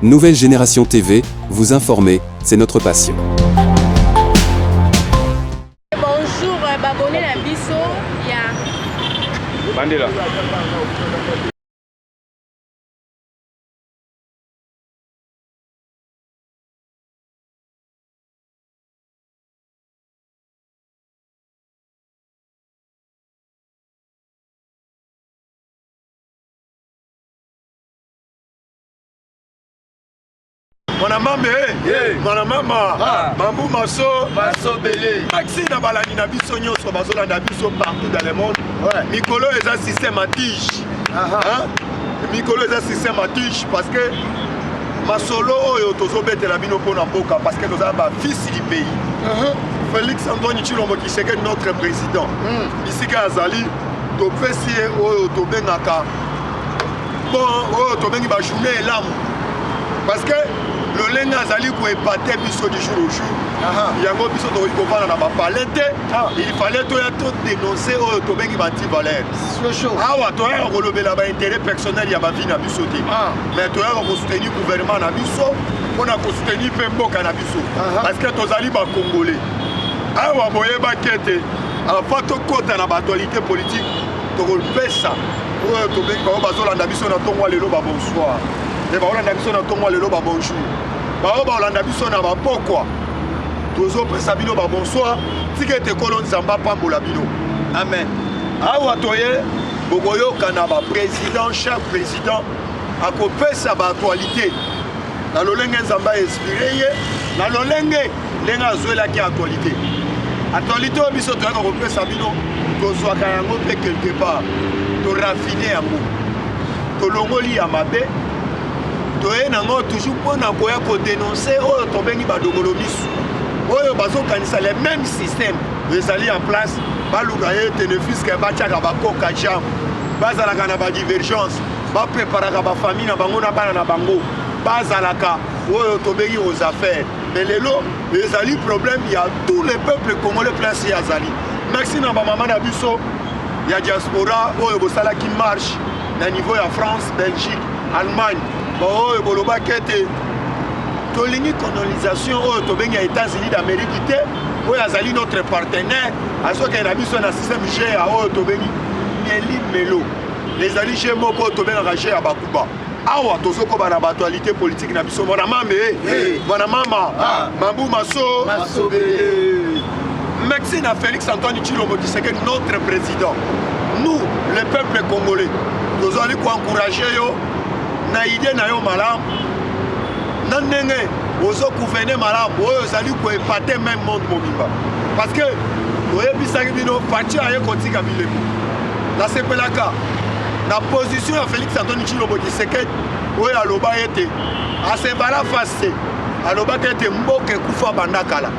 Nouvelle Génération TV, vous informer, c'est notre passion. Bonjour, babone na biso ya Bandela. Mwana mame, mwana mama, mambu maso belé. Maxi na balani na biso nyonso bazolanda biso partout dans le monde. Mikolo eza système à tige. Mikolo eza système à tige parce que masolo oyo tozobetela bino pona mboka parce que toza ba fils du pays. Félix Antoine Tshilombo Tshisekedi notre président. Ici ka azali topesi oyo tobengaka bon oyo tobengi ba journée elamu parce que le lenga azali ko épater biso du jour au jour. Yango biso to ikofana na ba palette, il fallait to ya to dénoncer oyo to bengi ba anti-valeur. Awa to ya ko lobela ba intérêt personnel ya ba vie na biso te. Mais to ya ko soutenir gouvernement na biso, on a ko soutenir pe mboka na biso parce que tozali ba congolais. Awa boye ba kete, afa to kota na ba actualité politique, to ko pesa oyo to bengi ba bazolanda biso na tongwa lelo ba bonsoir. Et bah on a biso na tongo lelo ba bonjour. Bah on a biso na ba pokwa. Tozo pesa bino ba bonsoir. Tikete kolon zamba pambola bino. Amen. Awa toye bogoyo kana ba président, chaque président a kopesa ba actualité. Na lolenge zamba inspiré ye, na lolenge lenga zoela ki actualité. Actualité biso toya ko pesa bino tozo kayango pe quelque part. To raffiner yango. To longoli ya mabe. Toye nango toujours pour na koya ko dénoncer oyo tobengi badongolo misu oyo bazokanisa les mêmes systèmes ezali en place baluka ye ténéfis ke batiaka bakoka jam bazalaka na badivergence bapreparaka bafamille na bango na bana na bango bazalaka oyo tobengi aux affaires mais lelo ezali problème ya tous les peuples congolais place ya azali merci na bamama na biso ya diaspora oyo bosalaki marche na niveau ya France, Belgique, Allemagne oyo boloba kete tolingi colonisation oyo tobengi ya États-Unis d'Amérique te oyo azali notre partenaire asoki na biso na système GA oyo tobengi Mieli Melo ezali chez moko oyo tobengaka GA bakuba awa tozokoba na actualité politique na biso mwana mame mwana mama mambu maso merci na Félix Antoine Tshilombo Tshisekedi notre président nous le peuple congolais tozali ko encourager yo na idée na yo malamu na ndenge ozo gouverner malamu oyo ozali ko épater même monde mobimba parce que oyebisaki bino parti aye kotika bilemo nasepelaka na position ya Félix Antoine Tshilombo Tshisekedi oyo aloba ete asebala face alobaki ete mboka ekufa bandakala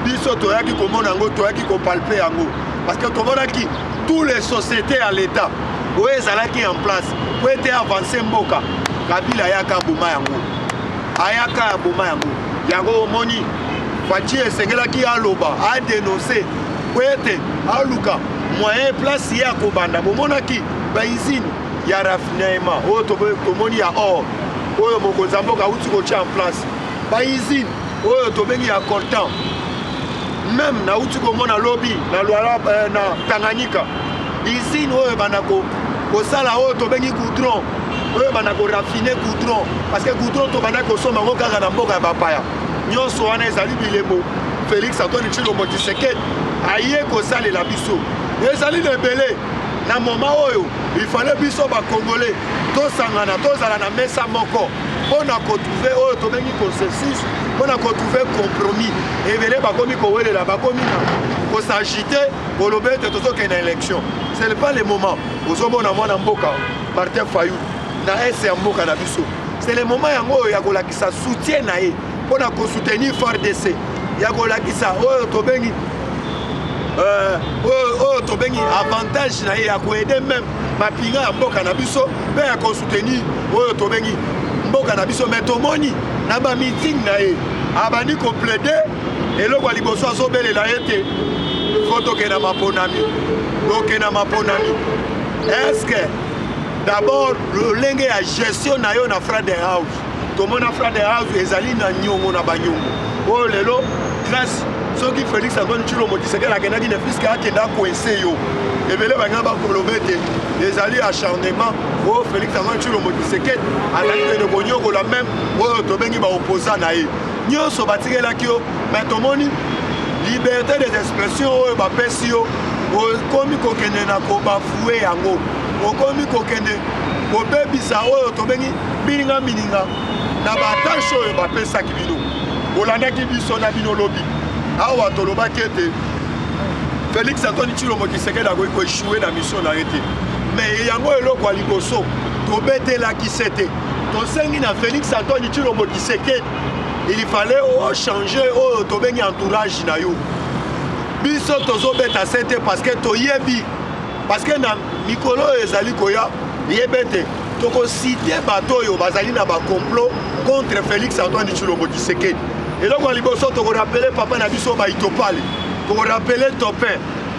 biso toyaki komona yango toyaki kopalpe yango parce que tomonaki tous les sociétés à l'état oyo ezalaki en place po ete avancer mboka Kabila ayaka aboma yango ayaka aboma yango yango omoni Fachi esengelaki aloba adénoncer po ete aluka moyen place ya kobanda bomonaki baizine ya raffinement oyo tomoni ya or oyo mokonzi ya mboka auti kotia en place baizine oyo tobengi ya coltan même na uti komona lobi na Luala na Tanganyika izine oyo bana kosala oyo tobengi goudron oyo bana ko raffiner goudron parce que goudron to bana ko soma ngo kaka na mboka ya bapaya nyonso wana ezali bilemo Félix Antoine Tshilombo Tshisekedi aye kosalela biso ezali lebele na moment oyo il fallait biso ba congolais tosangana tozala na mesa moko pona kotrouver oyo tobengi consensus pona kotrouver compromis ebele bakomi kowelela bakomi na kosagite kolobe te tozoke na élection c'est pas le moment ozomona mwana mboka Martin Fayulu na ese ya mboka na biso c'est le moment yango oyo ya kolakisa soutien na ye pona kosoutenir FARDC ya kolakisa oyo tobengi oyo tobengi avantage na ye ya koede même mapinga ya mboka na biso mpe ya kosoutenir oyo tobengi mboka na biso mais tomoni na bameeting na ye abandi koplaide eloko ya liboso azobelela ye te fo tokenda maponami est-ce que d'abord lolenge ya gestion na yo na Fraden House tomona frère de house ezali na nyongo na banyongo oyo lelo grâce soki Félix Antoine Tshilombo Tshisekedi akendaki na fiske akenda koinse yo ebele banga bakoloba ete ezali acharnement oyo Félix Antoine Tshilombo Tshisekedi azali pene konyokola même oyo tobengi baopposa na ye nyonso batikelaki yo mais tomoni liberté des expressions oyo bapesi yo okomi kokende na kobafue yango okomi kokende kobebisa oyo tobengi mininga na batashe oyo bapesaki bino olandaki biso na bino lobi awa tolobaki ete Félix Antoine Tshilombo Tshisekedi akoki koéchoué na mission na ye te mais yango eloko ya liboso tobetelaki se te tosengi na Félix Antoine Tshilombo Tshisekedi il fallait changer oyo tobengi entourage na yo biso tozobeta se te parce que toyebi parce que na mikolo oyo ezali koya yebete tokosite bato oyo bazali na bacomplot contre Félix Antoine Tshilombo Tshisekedi eloko ya liboso tokorapele papa na biso baitopale tokorapele topin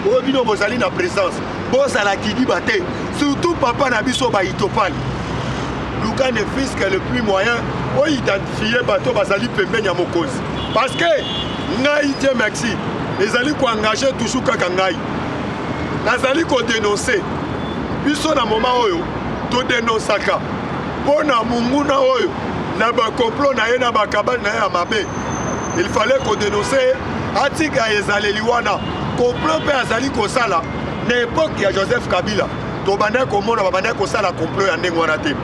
oyo bino bozali na présence bozala kidiba te surtout papa na biso baitopale luka ne fisque le plus moyen oyo identifier bato bazali pembeni ya mokonzi parce que ngai Dieu merci ezali koengage toujours kaka ngai nazali kodénonce biso na moment oyo todénonsaka mpo na munguna oyo na bacomplot na ye na bakabali na ye ya mabe il fallait kodénonce atika ezaleli wana complot mpe azali kosala na époque ya Joseph Kabila tobandaki komona babandaki kosala complot ya ndenge wana te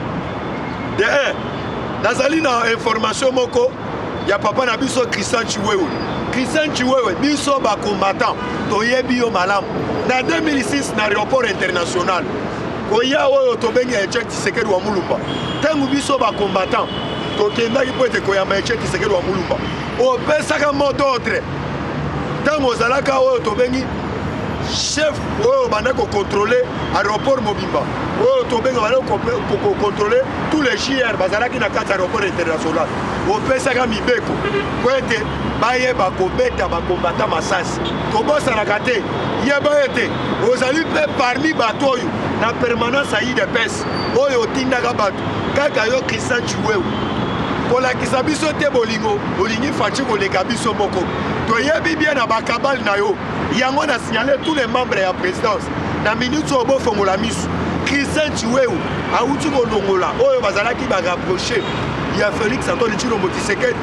de un nazali na information moko ya papa na biso Christian Chiwewe biso bacombattant toyebi yo malamu na 2006 na aéroport international koya oyo tobengi Etienne Tshisekedi wa Mulumba ntango biso bacombattant tokendaki po ete koyamba Etienne Tshisekedi wa Mulumba opesaka mot d'ordre ntango ozalaka oyo tobengi chef oyo banda kocontrôler aéroport mobimba oyo tobenga banda kocontrôler tous les JR bazalaki na kati aéroport international opesaka mibeko po ete bayeba kobeta bakombata masasi tobosanaka te yeba ete ozali mpe parmi bato oyo na permanence ya UDPS oyo otindaka bato kaka yo Christian Chiwewe kolakisa biso te bolingo olingi faci koleka biso moko toyebi bien na bakabali na yo yango na signalé tous les membres ya présidence na minute oyo bofongola miso Christian Chiwewe awuti kolongola oyo bazalaki barapproché ya Félix Antoine Tshilombo Tshisekedi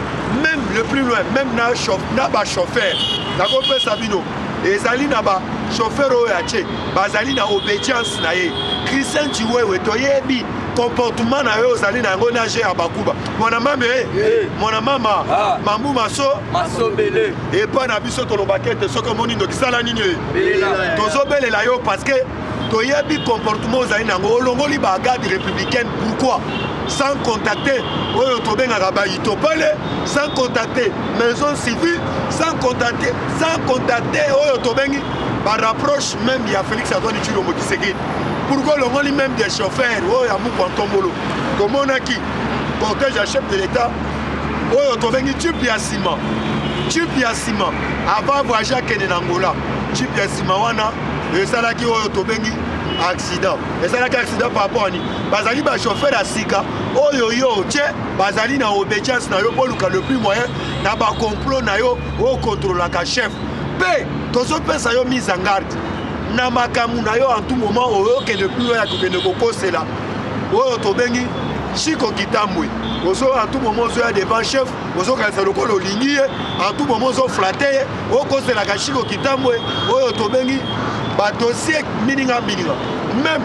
même le plus loin même na bachauffeur nakopesa bino ezali na bachauffeur oyo ya tye bazali na obédience na ye Christian Chiwewe toyebi comportement na yo ozali na yango na ya bakuba mwana mame mwana mama mambu maso bele epa na biso tolobaki ete soki omoni ndokisala nini tozobelela yo parce que toyebi comportement ozali na yango olongoli bagarde républicaine pourquoi sans contacter oyo tobengaka baitopale sans contacter maison civile sans contacter oyo tobengi barapproche même ya Félix Antoine Tshilombo Tshisekedi pourquoi longoli même des chauffeurs oyo ya Mukwantombolo tomonaki cortège ya chef de l'état oyo tobengi tube ya nsima avant voyage akende na Angola tube ya nsima wana esalaki oyo tobengi accident par rapport ani bazali bachauffeur ya sika oyo yo tye bazali na obédience na yo poluka le plus moyen na bacomplot na yo okontrolaka chef mpe tozopesa yo mise en garde na makambo na yo en tout moment oyo okende plus loin ya kokende kokosela oyo tobengi Chiko Kitambwe ozo en tout moment ozoya devant chef ozokalisa lokola olingi ye en tout moment ozoflate ye okoselaka Chiko Kitambwe oyo tobengi badossier mininga même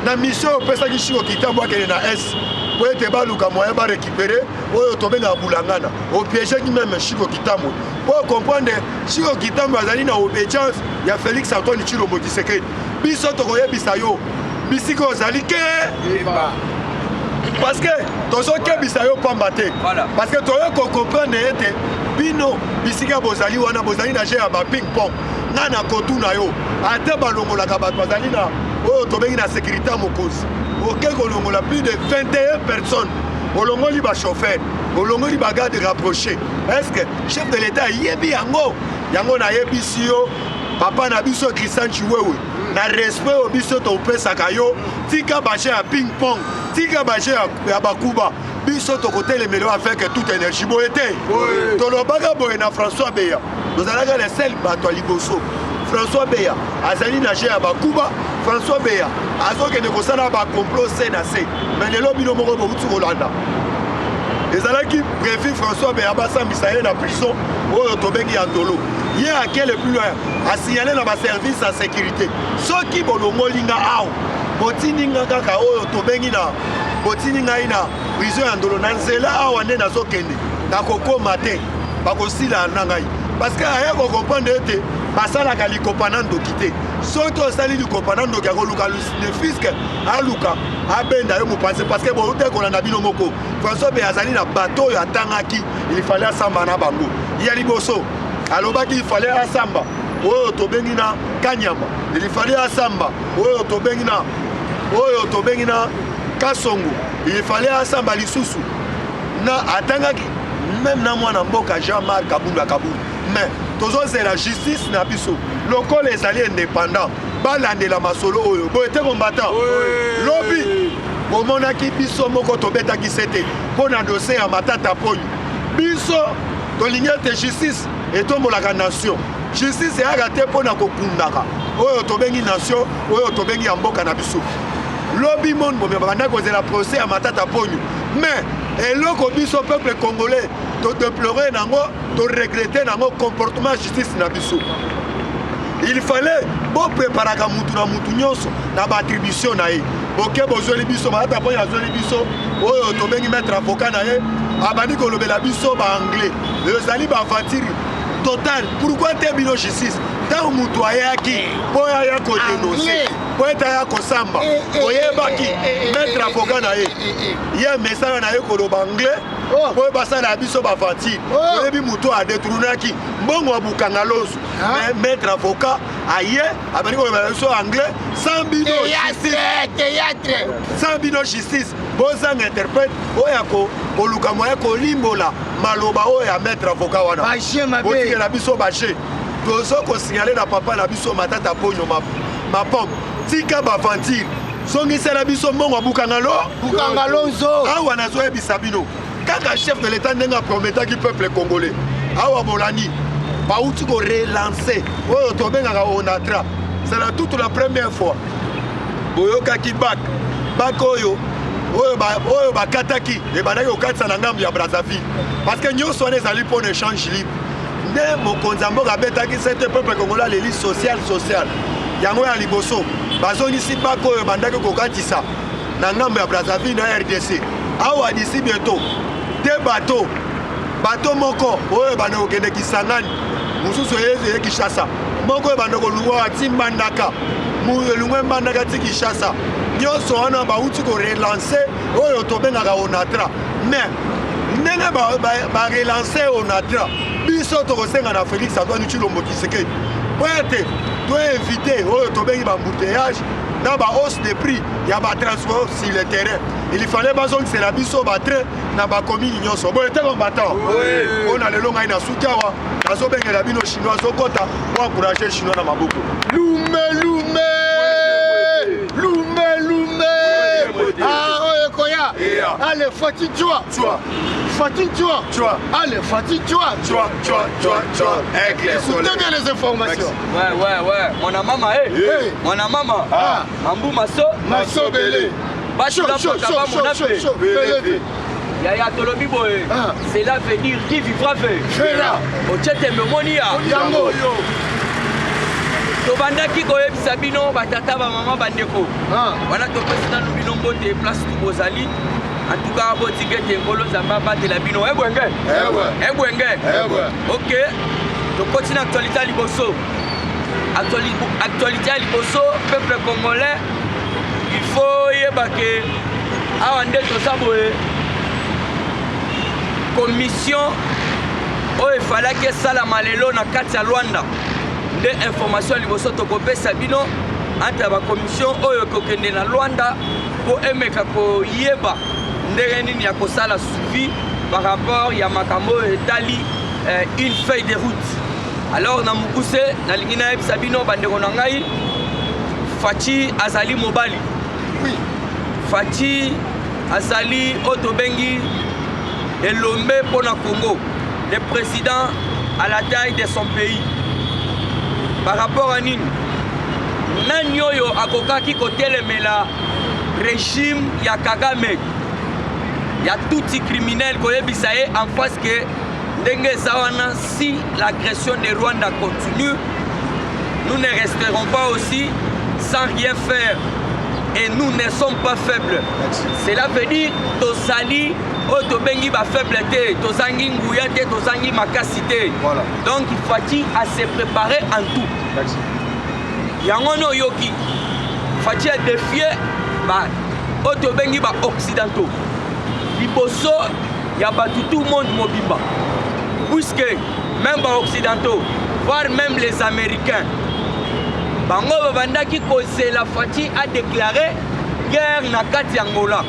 na mission opesaki Chiko Kitambwe akende na S po ete baluka moyen barécupere oyo tobenga bulangana opiégeki même Chiko Kitambwe po comprendre Chiko Kitambwe azali na obédience ya Félix Antoine Tshilombo Tshisekedi biso tokoyebisa yo bisika ozali ke parce que tozokebisa yo pamba te parce que toyo kocomprendre ete bino bisika bozali wana bozali na jeu ya baping pong nga na kotu na yo ate balongolaka bato bazali na oyo tobengi na sécurité ya mokonzi oke kolongola plus de 21 personnes olongoli bachauffeur olongoli bagarde rapproché est ce que chef de l'état yebi yango nayebisi yo papa na biso Christian Chiwewe na respect o biso topesaka yo tika baje ya ping pong tika baje ya bakuba biso tokotelemelo avec toute énergie boye te tolobaka boye na François Beya tozalaka le sel bato ya liboso François Beya azali na je ya bakuba François Beya azokende kosala bacomplot se na se mais lelo bino moko bouti kolanda ezalaki prévu François Beya basambisa ye na prison oyo tobengi ya ndolo ye akele plus loin asignalé na baservice ya sécurité soki bolongolinga awa botininga kaka oyo tobengi na botini ngai na prison ya ndolo na nzela awa nde nazokende nakokoma te bakosila na ngai parce que aya kokomprendre ete basalaka likopa na ndoki te soki osali likopa na ndoki akoluka le fiske aluka abenda yo mopanzi parce que botekola na bino moko François Beya azali na bato oyo atangaki il fallait asamba na bango ya liboso alobaki il fallait asamba oyo tobengi na kanyama il fallait asamba oyo tobengi na Kasongo, il fallait asamba lisusu na atangaki même na mwana mboka Jean-Marc Kabunda Kabunda mais tozo c'est la justice na biso lokolo ezali indépendant balandela masolo oyo boyete combattant lobi bomonaki biso moko tobetaki sete pona dossier ya Matata Ponyo biso tolingi ete justice etombolaka nation justice eyaka te mpona kokundaka oyo tobengi nation oyo tobengi ya mboka na biso lobi monde bombe banda kozela procès ya Matata Ponyo mais eloko biso peuple congolais to déplorer nango to regretter nango comportement justice na biso il fallait bo préparaka mutu na mutu nyonso na battribution na ye boke bozweli biso Matata Ponyo azweli biso oyo tobengi maître avocat na ye abandi kolobela biso ba anglais ezali ba aventure total pourquoi te bino justice tant mutu ayaki po ya ko dénoncer po eta ya ko samba oyebaki maître avocat na ye ye mesala na ye ko loba anglais po basala biso ba aventure oyebi mutu a détournaki mbongo abukanga loso mais maître avocat aye abandi ko loba biso anglais sans bino théâtre sans bino justice bozanga interprète oyako koluka moya kolimbola maloba oyo ya maître avocat wana botikela biso baje tozo kosignale na papa na biso Matata Ponyo ma pomme tika baventure songisela biso mbongo abukanga lozo awa nazoyebisa bino kaka chef de l'état ndenge aprometaki peuple congolais awa bolani bauti korelancer oyo tobengaka onatra c'est la toute la première fois boyokaki bak oyo bakataki ebandaki kokatisa na ngambo ya Brazzaville parce que nyonso wana ezali mpo na échange libre nde mokonzi ya mboka abetaki sete peuple congolais aleli social yango ya liboso bazongisi bak oyo ebandaki kokatisa na ngambo ya Brazzaville na RDC awa d'ici bientôt te bato moko oyo ebanda kokende Kisangani mosusu eye Kinshasa moko ebanda kolungwa ati Mbandaka elungwe Mbandaka ti Kinshasa nyonso wana bauti korelance oyo tobengaka onatra mais ndenge barelance onatra biso tokosenga na Félix Antoine Tshilombo Tshisekedi po ete toinvite oyo tobengi bambouteillage na bahausse de prix ya batransport sur le terrain il fallait bazongisela biso batrain na bakomini nyonso boye te combattant mpona lelo ngai nasuki awa nazobengela bino chinois azokota po encourage chinois na maboko allez Fatih Tchoua allez Fatih Tchoua écoutez bien les informations ouais mon maman mon maman Mambu Maso Belé Yaya Tolobi Boye c'est l'avenir qui vivra fera Ochete Memonia tobandaki koyebisa bino batata bamama bandeko wana topesi nanu bino mbote place tu bozali en tout cas botika ete ngolo nzambe abatela bino ebwenge ok tokoti na actualité ya liboso actualité ya liboso peuple congolais il faut yeba ke awa nde toza boye commission oyo efalaki esalama lelo na kati ya Luanda de information liboso tokopesa bino entre ba commission oyo kokende na Luanda po emeka koyeba ndenge nini ya kosala suivi par rapport ya makambo etali une feuille de route alors na mukuse na lingina yebisa bino bandeko na ngai Fachi azali mobali Fachi Azali Otobengi Elombe pour le Congo, le président à la taille de son pays. Par rapport à Nini, Nanyoyo Akokaki Kotelemela régime ya Kagame. Il y a tout ces criminels qui sont en face que si l'agression de Rwanda continue, nous ne resterons pas aussi sans rien faire. Et nous ne sommes pas faibles. Cela veut dire que Tosali, Otobengi ba faibleté, Tosangi Ngouyate, Tosangi Makasité. Donc il faut à se préparer en tout. Yangono Yoki, il faut à défier Otobengi ba occidentaux. Liboso, il y a tout le monde mobimba. Puisque même les occidentaux, voire même les Américains, Bango Babandaki Kose la Fati a déclaré guerre na Kati Angola.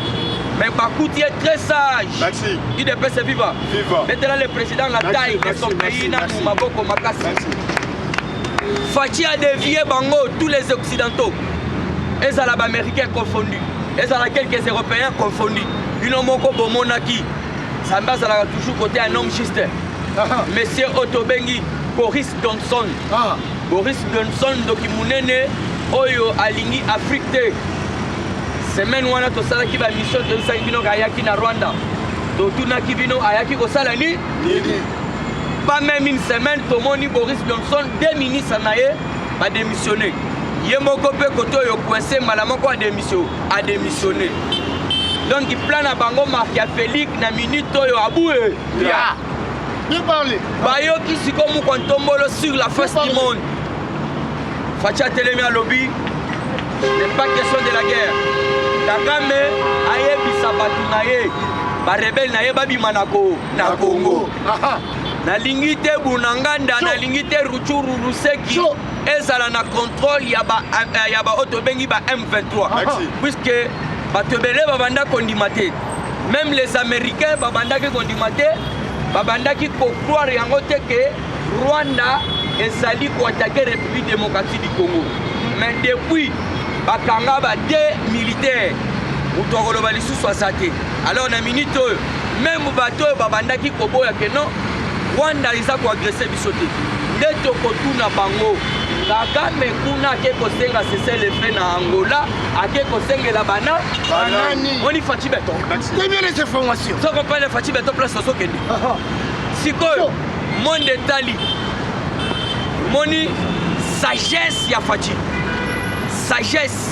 Mais Bakouti est très sage. Merci. Il est se vivre. Maintenant le président la taille de son pays na Maboko Makasi. Fati a dévié Bango tous les occidentaux. Et les Américains confondus. Et quelques Européens confondus. Inomoko Bomonaki. Ça me toujours côté un homme juste. Monsieur Otobengi, Boris Johnson. Boris Johnson, donc Mounene, Oyo Alingi Afrique. Semaine où on a tout ça qui va mission de Sangino Ayaki na Rwanda. Donc tout na qui vino Ayaki Kosalani. Pas même une semaine, Tomoni Boris Johnson, 2 ministres naé, a démissionné. Yemoko pe koto yo coincé malamoko a démissionné. Donc il plane à Bango Machiavélique na minute yo aboué. Bien parlé. Bayo qui si comme Kontombolo sur la face du monde. Fatia Telemi à lobby. n'est pas question de la guerre. Kagame ayebisa batu naye ba rebelle naye babima na Congo. Nalingi te Bunanganda, nalingi te Ruchuru Ruseki ezala na contrôle ya ba Otobengi ba M23. Puisque batebele babanda kondimate. Même les Américains babanda ki kondimate, babanda ki ko croire yango te que Rwanda ezali ko attaquer République démocratique du Congo. Mais depuis bakanga ba deux militaires utokolo balisu soisate. Alors na minute même bato babanda ki ko boya que non Rwanda iza ko agresser bisote. Ndeto ko tuna bango. Kagame kuna ke ko senga cesser le feu na Angola, ake ko sengela bana banani. On y fati beton. C'est bien les informations. Ça qu'on parle de fati beton place so kende. Sikoyo monde tali. Moni sagesse ya fati. Sagesse.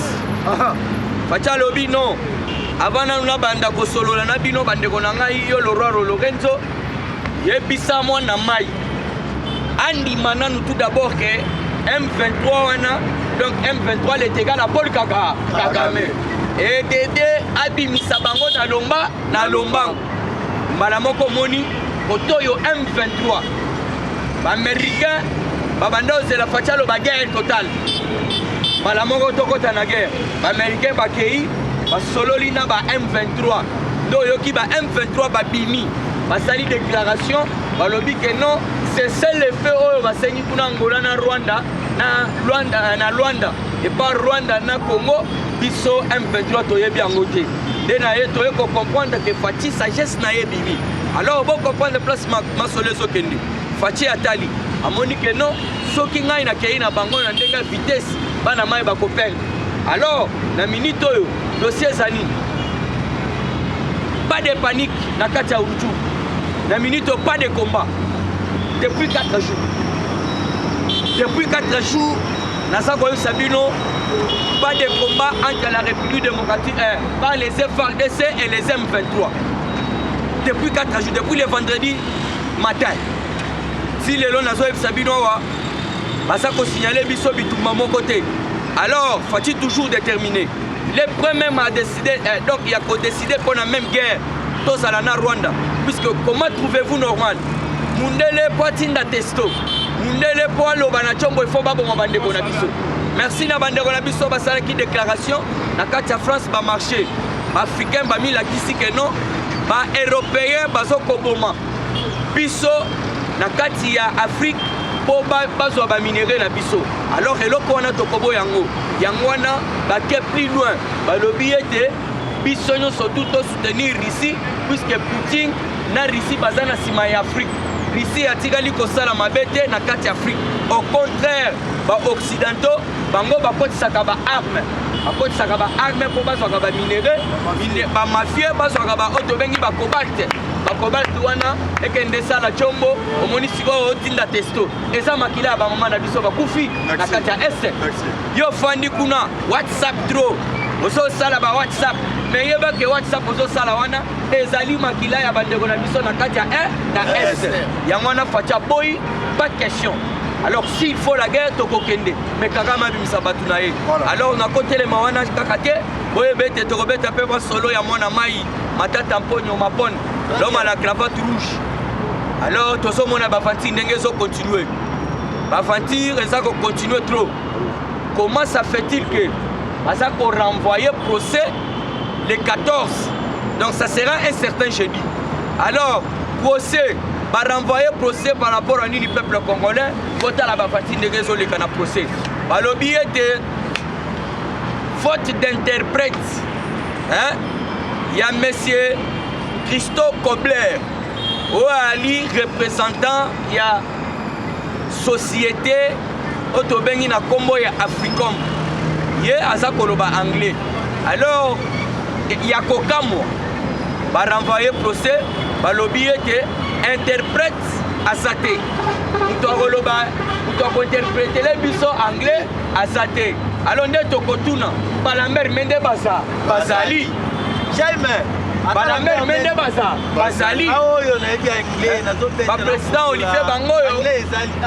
Facha lobi non. Avant na banda ko solola na bino bande ko na ngai yo le roi Lorenzo. Yebisa mo na mai. Andi mananu tout d'abord que M23 wana, donc M23 est égal à Paul Kagame. Et Dédé abimisa bango na lomba. Malamoko moni kotoyo M23. Américain babanda c'est la fachalo ba guerre totale. Malamoko tokota na guerre. Américain ba kei ba sololi na ba M23. Do yoki ba M23 ba bimi. Ba sali déclaration ba lobi que non. C'est le fait où va saigner pour Angola, na Rwanda, et pas Rwanda, na Congo, biso M23 toye bien ngoté. Dena ye toye ko comprendre que Fati sagesse na ye bibi. Alors bon comprendre place ma solezo kende. Fati atali. Amoni que non, soki ngai na kei na bango na ndenga vitesse, bana mai ba kopel. Alors na minute oyo dossier zani. Pas de panique na kati ya Urutu. Na minute pas de combat. Depuis 4 jours. Depuis 4 jours, Nazagoyo Sabino, pas de combat entre la République démocratique, par les FARDC et les M23. Depuis 4 jours, depuis le vendredi matin. Si les lois Nazagoyo Sabino, ça a signalé Bisso Bitouma mon côté. Alors, faut-il toujours déterminer. Les premiers a décidé, donc il y a qu'à décider pour la même guerre, tous à la Rwanda. Puisque comment trouvez-vous normal? Mundele poatinda testo. Mundele poa lobana chombo ifo babo mabandeko na biso. Merci na bandeko na biso basala ki déclaration na kati ya France ba marché. Ba africain ba mi la kisi que non. Ba européen bazo koboma. Biso na kati ya Afrique po bazo ba minéraux na biso. Alors eloko wana tokobo yango. Yango wana ba ke plus loin. Ba lobi ete biso nyonso tu soutenir Russie puisque Poutine na Russie baza na sima ya Afrique. Russie atikali kosala mabe te na kati ya Afrique. Au contraire, ba occidentaux bango bakotisaka ba arme. Bakotisaka ba arme po bazwaka ba minere, ba mafie bazwaka ba oto bengi ba cobalt. Ba cobalt wana ekende sala chombo omoni sikoyo otinda testo. Eza makila ya ba mama na biso bakufi na kati ya este. Yo fandi kuna WhatsApp draw. Ozo sala ba WhatsApp. Mais yeba ke WhatsApp ozo sala wana ezali makila ya bandeko na biso na kati ya na est. Yango wana facha boy pas de question. Alors s'il faut la guerre tokokende mais Kagame bimisa batu na ye. Alors on a côté les mawana kakate boye bete tokobeta pe ba solo ya mwana mai matata mponyo mapone l'homme à la cravate rouge. Alors tozo mona ba fanti ndenge zo continuer. Ba fanti eza ko continuer trop. Comment ça fait-il que ça qu'on renvoyé procès le 14, donc ça sera un certain jeudi. Alors, procès, va renvoyer procès par rapport à l'uni peuple congolais, vote à la bafati de réseau le cana procès. Le billet de faute d'interprète, hein, il y a monsieur Christophe Kobler, ou Ali représentant, il y a société, autobengi na combo ya Africom. Yé aza koloba anglais. Alors il y a Kokamo va renvoyer procès va lobby que interprète Azate. Il doit interpréter les biso anglais Azate. Alors on est au Kotuna. Balamer Mende Baza Bazali. Jamais. Balamer Mende Baza Bazali. Le président Olivier Bangoyo.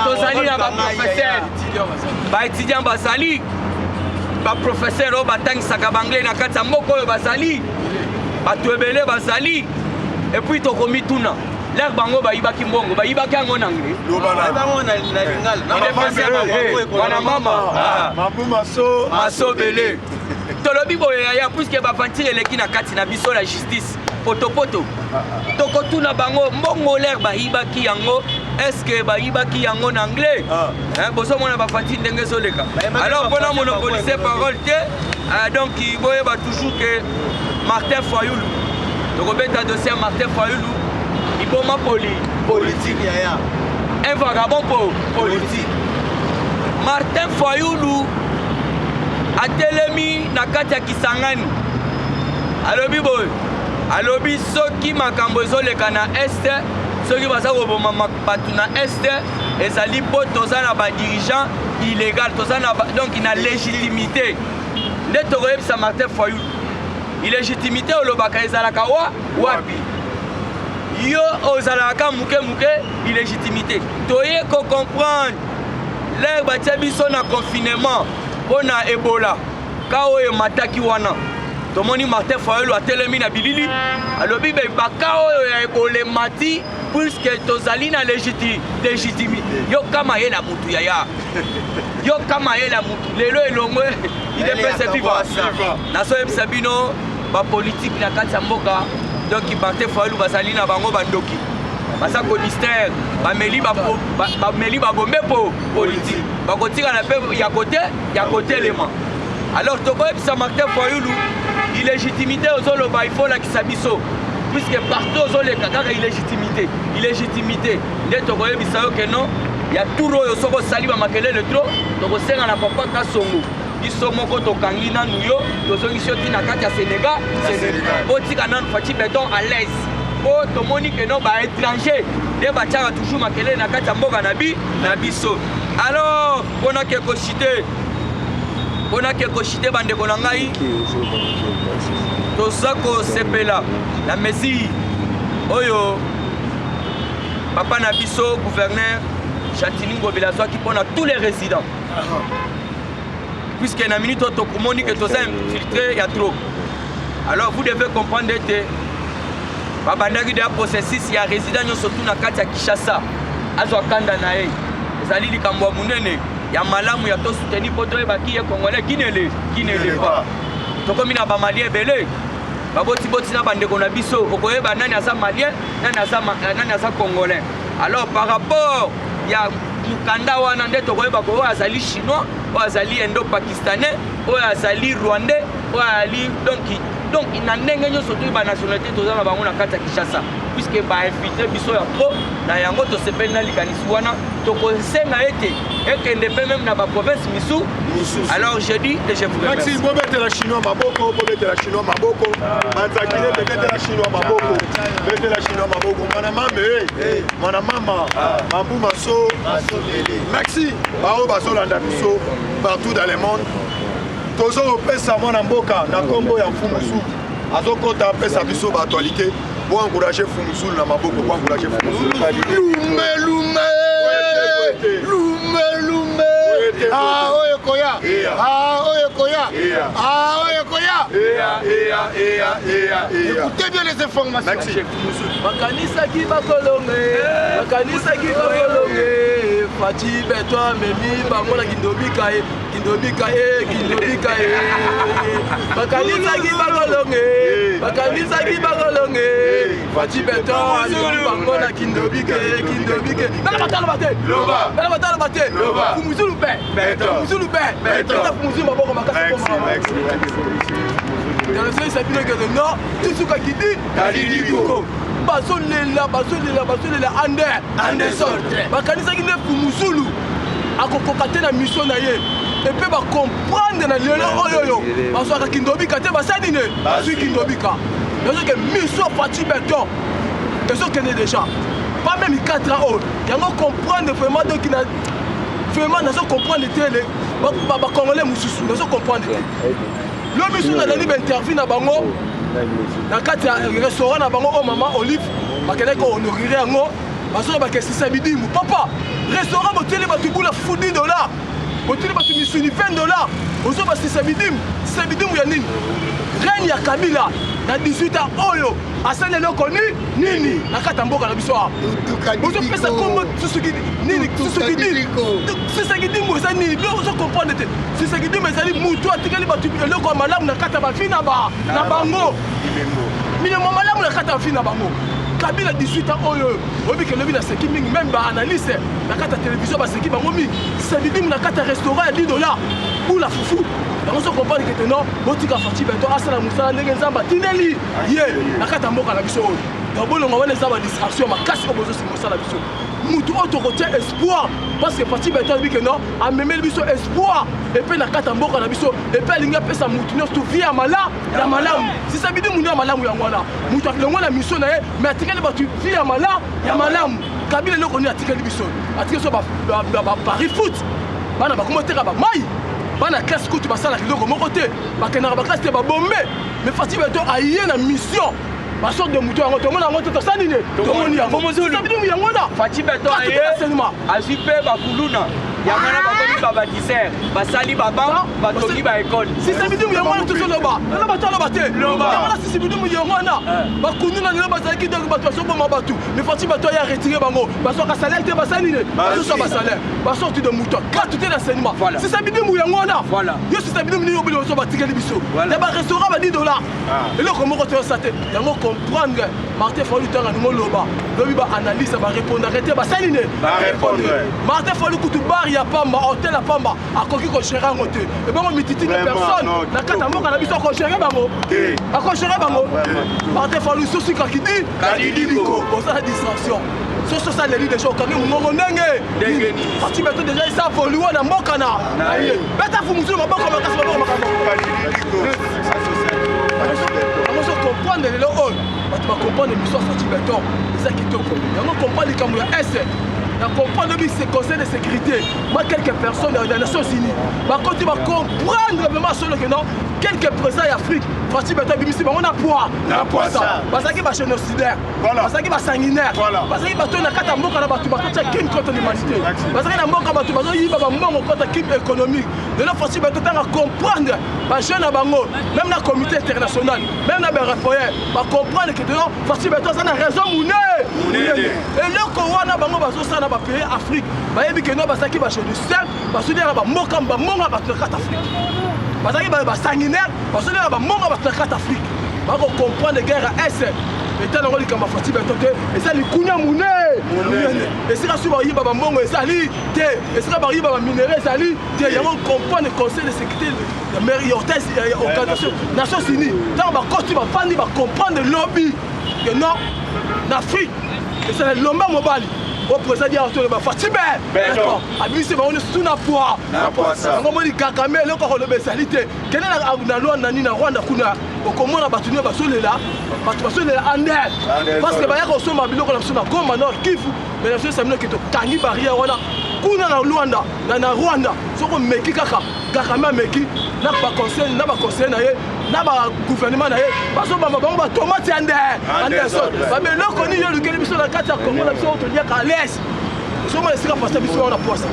Tozali na ba professeur. Ba étudiant Bazali. Ba professeur au batang sakabangle na kati moko yo bazali batu ebele bazali et puis tokomi tuna l'air bango ba ibaki mbongo ba ibaki ngo nangre bango na lingala na mama mambu maso bele tolobi boya ya puisque ba fanti eleki na kati na biso la justice poto tokotuna bango mbongo l'air ba ibaki yango. Est-ce que Baïbaki yango en anglais? Boso mona ba fati ndenge zoleka. Alors pour monopoliser parole donc il va toujours que Martin Fayoulou. Donc on bête dossier Martin Fayoulou. Il faut ma politique un vagabond politique. Martin Fayoulou a telemi na kati ya Kisangani. Alobi boy. Alobi soki makambo zoleka na est. Ceux qui vont à na est ezali po tozana ba dirigeant illégal tozana donc il a légitimité nde tokoyeb sa Martin Fayoulou illégitimité olobaka ezalaka wapi yo ozalaka muke illégitimité toye ko comprendre les batia biso na confinement pona Ebola ka oyo mataki wana tomoni Martin Fayoulou atelemi na bilili alobi be baka oyo ya Ebola mati puisque tozali na légitimité yo kama ye la mutu yaya yo kama ye la mutu lelo elongwe il est pas vivre na so yebisa bino ba politique na kati ya mboka donc Martin Fayoulou bazali na bango bandoki basa ko distraire bameli ba bombe po politique bakotika na pe ya côté lema. Alors toko yebisa Martin Fayoulou illégitimité ozoloba il faut la kisabiso puisque partout aux les kaka illégitimité nde tokoye bisayo que non ya turo yo soko saliba makelele trop toko senga na papa kasongo biso moko tokangi na nuyo tozongi sioti na kati ya Sénégal otika na fati béton à l'aise po tomoni que non ba étranger de batiaka toujours makelele na kati ya mboka na biso. Alors on a quelque chité bandeko na ngai tozako sepela la mesure oyo papa na biso gouverneur Chatini Ngobila qui pona tous les résidents puisque na minute to komoni que toza infiltré il y a trop. Alors vous devez comprendre que babandaki de processus ya résident surtout na kati ya Kinshasa azwa kanda na ye ezali likambo munene ya malamu ya to soutenir poto e baki ye congolais qui ne le pas tokomi na ba malien belé baboti na bandeko na biso okoyeba nani asa malien nani asa congolais. Alors par rapport ya mukanda wana nde tokoyeba ko azali chinois o azali indo-pakistanais o azali rwandais o azali donc donc na ndenge nyonso to ba nationalité toza na bango na kati ya Kinshasa puisque ba invité biso ya trop na yango to sepeli na likanisi wana to conseilla ete ekende pe même na ba province misu. Alors je dis et je vous remercie. Merci bobete la chinois maboko bobete la chinois maboko manzakile bobete la chinois maboko bobete la chinois maboko mana mama mambu maso merci bao bazolanda biso partout dans le monde tozo opesa mwana mboka na kombo ya Fumusu azokota apesa biso ba actualité pour encourager Fumusu na maboko pour encourager Fumusu lume ah oye koya écoutez bien les informations. Merci. Bakanisaki bakolonge Fati Beto memi bango na kindobika bakanisaki bakolonge Fati Beto memi bango na kindobika bala batalo bate Fumuzulu be Fumuzulu maboko makasi dans ce sabino que non tout ce qui dit Kalidiko bazolela Anderson bakanisaki ne Fumuzulu akokokate na mission na ye et puis ba comprendre na lelo oyoyo basoka kindobika te basadine bazui kindobika parce que mission Fati Beto ezo kene déjà pas même 4 ans yango comprendre vraiment donc na vraiment nazo comprendre télé ba congolais mususu nazo comprendre le mission na dali interview na bango na kati ya restaurant na bango o mama Olive bakene ko honorer yango baso ba kesi sabidimu papa restaurant boteli batubula $10 boteli batu misuni $20 ozo ba sabidimu ya nini reine ya Kabila na 18 ans oyo asane loko nini na kata mboka na biso ozo pesa kombo Tshisekedi za nini ozo comprendre te Tshisekedi ezali mutu atikali batu eloko malamu na kata bafina na bango minimo malamu na kata bafina bango Kabila 18 ans oyo obi ke lobi na seki mingi même ba analyste na kata télévision ba seki bango mi sabidimu na kata restaurant ya $10 pour la fufu on se comprend que non botika Fati Beto asala musala ndenge nzamba tineli ye nakata mboka na biso donc bolongo wana eza ba distraction makasi obozo simosala biso mutu auto côté espoir parce que Fati Beto dit que non amemeli biso espoir et puis nakata mboka na biso et puis alinga pesa mutu nyonso via mala ya malamu si sabidi mundu ya malamu yango wana mutu akilongo na mission na ye mais atikali batu via mala ya malamu Kabila loko ni atikali biso atikali so ba Paris foot bana bakomoteka ba mai bana classe kutu basala kiloko moko te bakena ba classe te ba bombe mais Fati Beto aye na mission ba sorte de muto yango to mona yango to sanine to moni yango sabidimu yango na Fati Beto aye azipe ba kuluna yamana bakomi babatiser basali baba batongi ba école si sabidimu yango na to loba loba to loba te yamana si sabidimu yango na bakununa ne loba zaki donc bato so boma batu mais Fati Beto ya retirer bango basoka salaire te basanine baso ba salaire ba sorte de muto carte te na cinéma si sabidimu yango na yo si sabidimu ni obilo so batikeli biso na ba restaurant ba $10 eloko moko to sate yango comprendre Martin Fayulu tanga ni loba lobi ba analyse ba répondre arrêter basanine Martin Fayulu kutu bar ya pamba hôtel à pamba akoki ko gérer ngote et bango mititi de personne na kata mboka na biso ko gérer bango ako gérer bango Martin Fayulu sosi ka kidi kalidiko ça distraction so ça les leaders okangi mungongo ndenge Fati Beto déjà ça voluwa na mboka na beta Fumuzulu maboko makasi maboko on se comprendre les oyo batu ba comprendre mission Fati Beto ça kitoko on comprend les kamu ya S na comprendre que c'est conseil de sécurité moi quelques personnes dans les Nations Unies ba côté ba comprendre vraiment solo que non quelques présidents d'Afrique Fati Beto bimisi on a poids ça parce que ba génocidaire parce que ba sanguinaire parce que ba to na kata mboka na batu ba to crime contre l'humanité parce que na mboka batu ba zo yiba ba mbongo contre crime économique de la Fati Beto tanga comprendre ba jeune bango même na comité international même na ba réfoyer ba comprendre que non Fati Beto ça na raison mouné et le corona bango ba zo sana ba pays Afrique ba yebi que non ba saki ba génocidaire ba soudira ba mboka ba monga ba to kata Afrique bazaki ba sanguinaire basoli ba monga ba kata Afrique comprendre guerre à S. Et tant que les Fati Betoke, et ça les Kounia Mouné. Et c'est là sur Bariba Bambongo et Sali, et c'est là Bariba Minéré Sali, il y a un comprendre le conseil de sécurité de Mairie Ortez et Organisation Nations Unies. Tant que va comprendre le lobby que non, l'Afrique, et c'est l'homme mobile. Au président de Arthur Fatibé, d'accord. Abusé, on est sous la poids. On dit Kakame, le corps de Besalité. Quelle est la loi Nani Rwanda Kuna? Au comment on a battu Basole là? Basole là, Andel. Parce que Bayako sont ma biloko, on a comme maintenant Kifu, mais la chose c'est que tu tangi barrière. Kuna na Rwanda, na Rwanda, so ko meki kaka, Kakame meki, n'a pas conseil na ye. Na ba gouvernement na ye baso ba ba tomate ande Anderson ba me lo koni yo lukeli biso na kati ya Congo na biso to lia ka l'est so mo esika passer biso na posa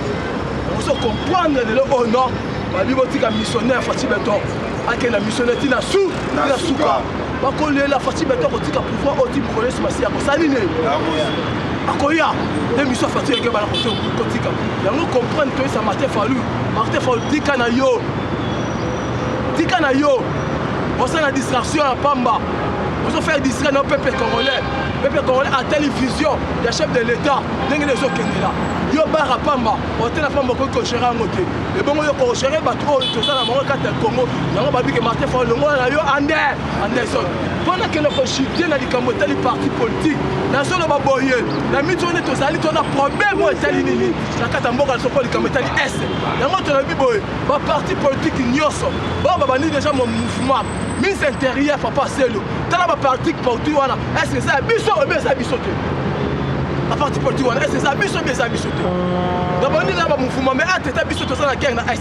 on se comprendre le non ba bibo tika missionnaire Fati Beton akena missionnaire tina su na suka ba ko le la Fati Beton ko tika pouvoir au type collège masi ya ko saline akoya de mission Fati ke ba la ko tika ya no comprendre que ça Martin Fayulu tika na yo. On a la distraction à Pamba. On a fait distraire nos peuples congolais. Le peuple congolais a télévision, il y a chef de l'État. Il y a des gens qui sont là. Il y a Barra Pamba. On a la Pamba qui est gérée à côté. Et bon, il y a géré tout ça dans le Congo. Il y a un qui Martin Fayulu. Il y a Anderson. Pendant que nous chutons dans les partis politiques, nous sommes dans boyé. La mise on est tous allés, on a problème au États-Unis. La Katamboka ne sont pas les Kametali S. Il y a un parti politique ignoso. Bon, on a déjà mon mouvement. Mise intérieure, papa, c'est le. Dans la partie politique, est-ce que ça a biso ou bien ça a bisoté? La partie politique, est-ce que ça a biso ou bien ça a bisoté? D'abord, on a un mouvement, mais tu as bisoté ça la guerre dans S.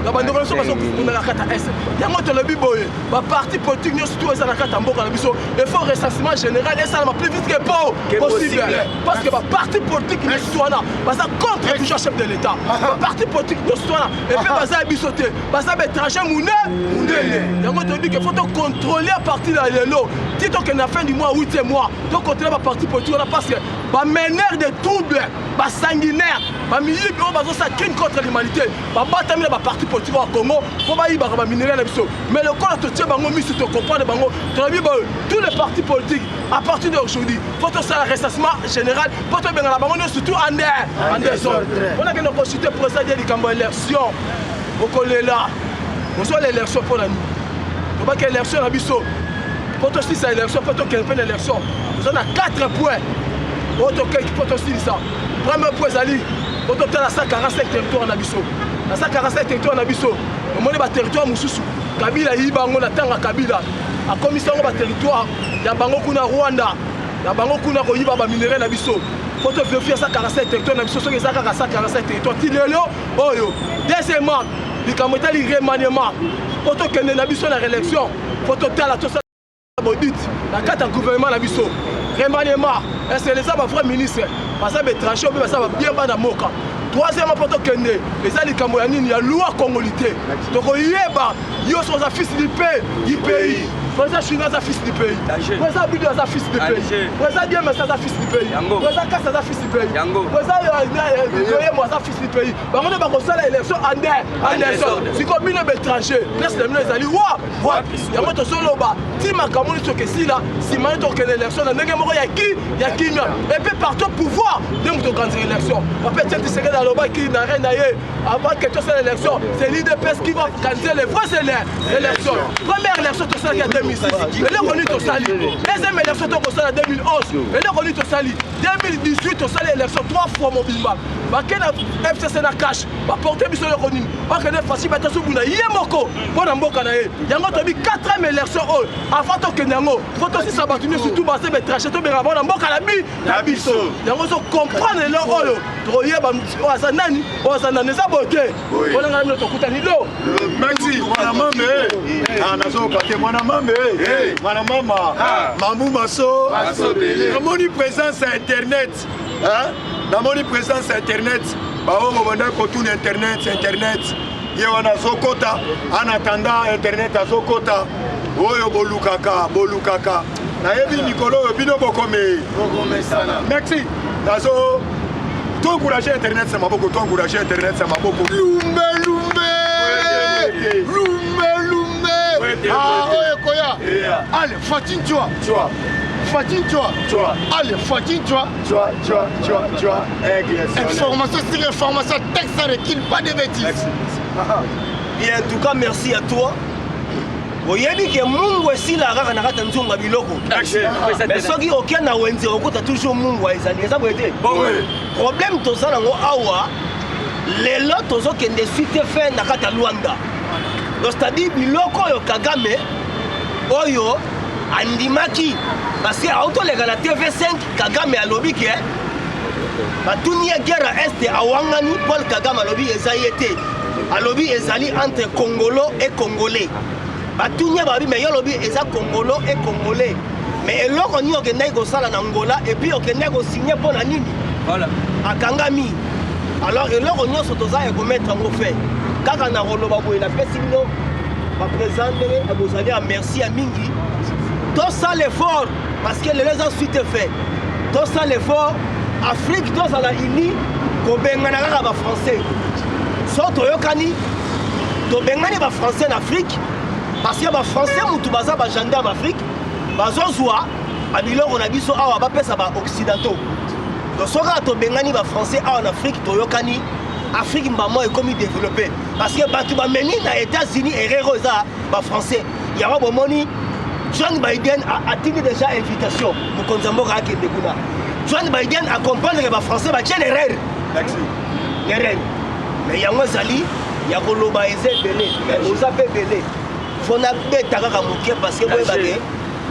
La relation parce qu'on a la carte S. Il y a un lobby boy. La partie politique, nous surtout ça la carte en boca. Il faut recensement général et ça va plus vite que possible. Parce que la partie politique nous surtout là, parce que contre le chef de l'État. La partie politique nous surtout là. Et puis ça a bisoté. Parce que étranger mouné. Il y a un lobby qu'il faut contrôler à partir de l'élo. Dit qu'on a fin du mois 8e mois. Donc contrôler la partie politique parce que va mener des troubles, va sanguinaire, va milieu qui va crime contre l'humanité, va battre la partie politique au Congo, pour va minérer la mission. Mais le corps de Tchébango, mis sur ton comprendre, tous les partis politiques, à partir d'aujourd'hui, faut que ça recensement général, pour que la banque surtout en désordre. On a que nous consulter pour ça, il y a des élections, au collège là, on soit l'élection pour la nuit. On va que l'élection à Bissau. Pour que ça élection, pour que une élection, on a 4 points. Autre qui peut aussi ça. Premier point, Zali, autre que la 145 territoires en Abisso. La 145 territoires en Abisso. On a un territoire Moussoussou. Kabila, il y a un Kabila. La commission de territoire, il y a Bango Kuna Rwanda. Il y a Bango Kuna Royiba minéré en Abisso. Il faut vérifier 145 territoires en Abisso. Il y a 145 territoires. Deuxièmement, il y a un remaniement. Autre que en Abisso, la réélection. Il faut que la carte du gouvernement en Abisso. Remaniement, c'est les vrais ministres. Parce que les tranchants, ça va bien dans Moka. Troisièmement, pour que les Alikamoyanines, il y a loi congolité. Donc, il y a un fils du pays. Président Chinois est fils du pays. Président Bidou est fils du pays. Président Diem est fils du pays. Président Kass est fils du pays. Président Yoyemo est fils du pays. On a fait l'élection Anderson. Si comme une étranger, laisse les gens aller voir. Il y a un solo bas. Si ma camoufle sur que si là, si ma toque l'élection, il y a qui et puis partout pouvoir de nous organiser l'élection. On peut dire que c'est dans le bas qui n'a rien d'ailleurs. Avant que tu fasses l'élection, c'est l'IDPS qui va organiser les vraies élections. Première élection, tout ça, il y a 2006. Et là, on est au Sali. Deuxième élection, on est en 2011. Et là, on est au Sali. 2018, on est l'élection 3 fois mobilement. Le FCC na cash. Va porter mission de Ronin. Va que les facile battre sous Buna. Yemoko. Bon, en Boka na ye. Il y a encore 4e élection. Avant que Nengo. Faut aussi s'abattre surtout basé mais tracher tout bien avant en Boka la bi. La biso. Il y a encore comprendre le oyo. Troyer ba Oazanani. Oazanani ça boté. On a notre kutani lo. Merci. Mwana mambe. Ah nazo kate mwana mambe. Mwana mama. Mamou Masso. Moni présence à internet. Hein? Dans mon présence internet, internet, il y a un Zokota, en attendant internet à Zokota, Oyo Bolukaka, Bolukaka. Naebi Nicolo, Bino Bokome. Merci. Nazo, tout encourager internet, c'est ma beaucoup, tout encourager internet, c'est ma beaucoup. Lumbe. Ah, oye, Koya. Allez, Fatine, tu vois. Fatine, tu vois. Allez, Fatine, tu vois. Information sur information, texte ça recule, pas de bêtises. Et en tout cas, merci à toi. oyebi ke mungu esila kaka na kata nzonga biloko mais soki okia na wenze okota toujours mungu ezali eza boye problème tozala ngo awa lelo tozokende suite fe na kata Luanda donc c'est-à-dire biloko oyo Kagame oyo andimaki parce que autolega na TV5 Kagame alobi ke batuni ya guerre est awangani Paul Kagame alobi eza yete alobi ezali entre Congolo et Congolais batunya babi mais yo lobi eza Congolo et Congolais mais eloko ni okenda ko sala na Angola et puis okenda ko signer pour na nini voilà akangami alors eloko nyonso toza e ko mettre en fait kaka na roloba boye na pesi bino ba présenter abozali a merci à mingi to ça l'effort parce que les gens suite fait to ça l'effort Afrique to ça la ini ko bengana kaka ba français soto yokani to bengani ba français en Afrique parce que les Français mutu baza ba gendarme Afrique bazozwa abiloko na biso awa ba pesa ba occidentaux donc soka to bengani ba Français en Afrique to yokani Afrique mbamo est comme développé parce que batu ba meni na États-Unis errero za ba Français ya ba bomoni John Biden a tenu déjà invitation mu konzamboka akende kuna John Biden accompagne ba Français ba tien erreur erreur mais yango zali ya koloba ezebele oza pe belé fona beta kaka moke parce que boye bake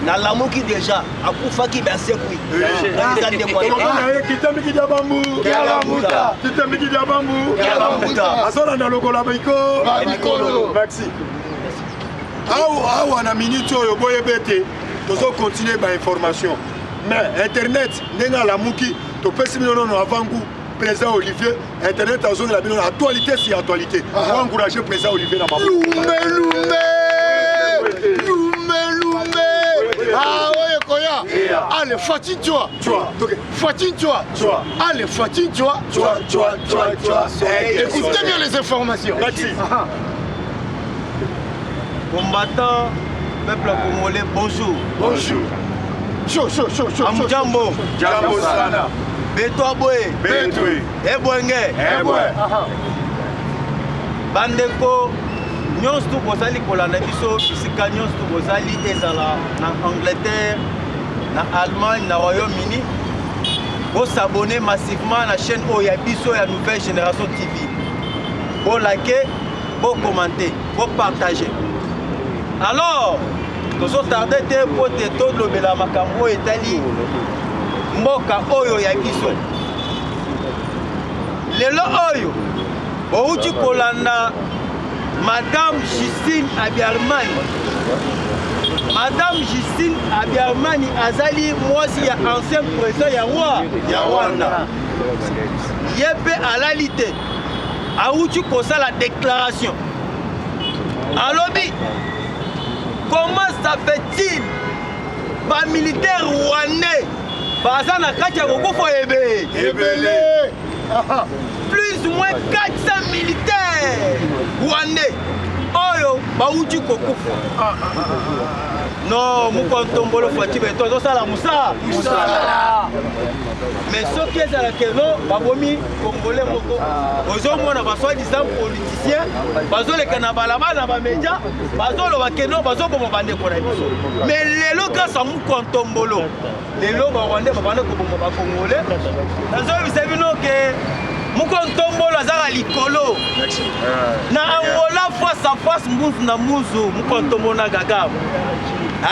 na lamuki déjà akufaki ba sekui kitamiki dia bambu kitamiki dia bambu asola na lokola baiko maxi awa na minute oyo boye bete tozo continuer ba information mais internet ndenga lamuki to pesi mino no avant goût président Olivier internet azonga la bino actualité si actualité pour encourager président Olivier na mabu Ah ouais Koya. Allez Fatine tu vois. Fatine tu vois. Allez Fatine tu vois. Écoutez bien les informations. Combattant peuple congolais bonjour. Chaud. Amjambo. Jambo sana. Beto boye. Ebwenge. Bandeko nyonso tu bozali kolanda biso bisika nyonso tu bozali ezala na Angleterre na Allemagne na Royaume-Uni s'abonner massivement à la chaîne oyo ya biso ya Nouvelle Génération TV pour liker pour commenter pour partager alors tozo tarder te pour te tolobela makambo etali mboka oyo ya biso lelo oyo outi kolanda Madame Justine Abiarmani. Madame Justine Abiarmani azali mwasi ya ancien président ya Rwanda. Yepe alalite. Auti kosa la déclaration. Alobi. Comment ça fait-il? Ba militaire rwandais. Baza na kati ya kokofo ebele. Plus ou moins 400 militaires rwandais oyo bauti kokufa non mukontombolo fati beto zosala musala mais soki ezala keno babomi congolais moko ozomona basoi-disant politicien bazoleka na balabala na bamedia bazoloba keno bazoboma bandeko na biso mais lelo grâce à mukontombolo lelo barwandais babanda koboma bacongolais nazobisa bino ke mukontombolo azaka likolo na Angola face à face muzu na muzu mukontombolo na Kagame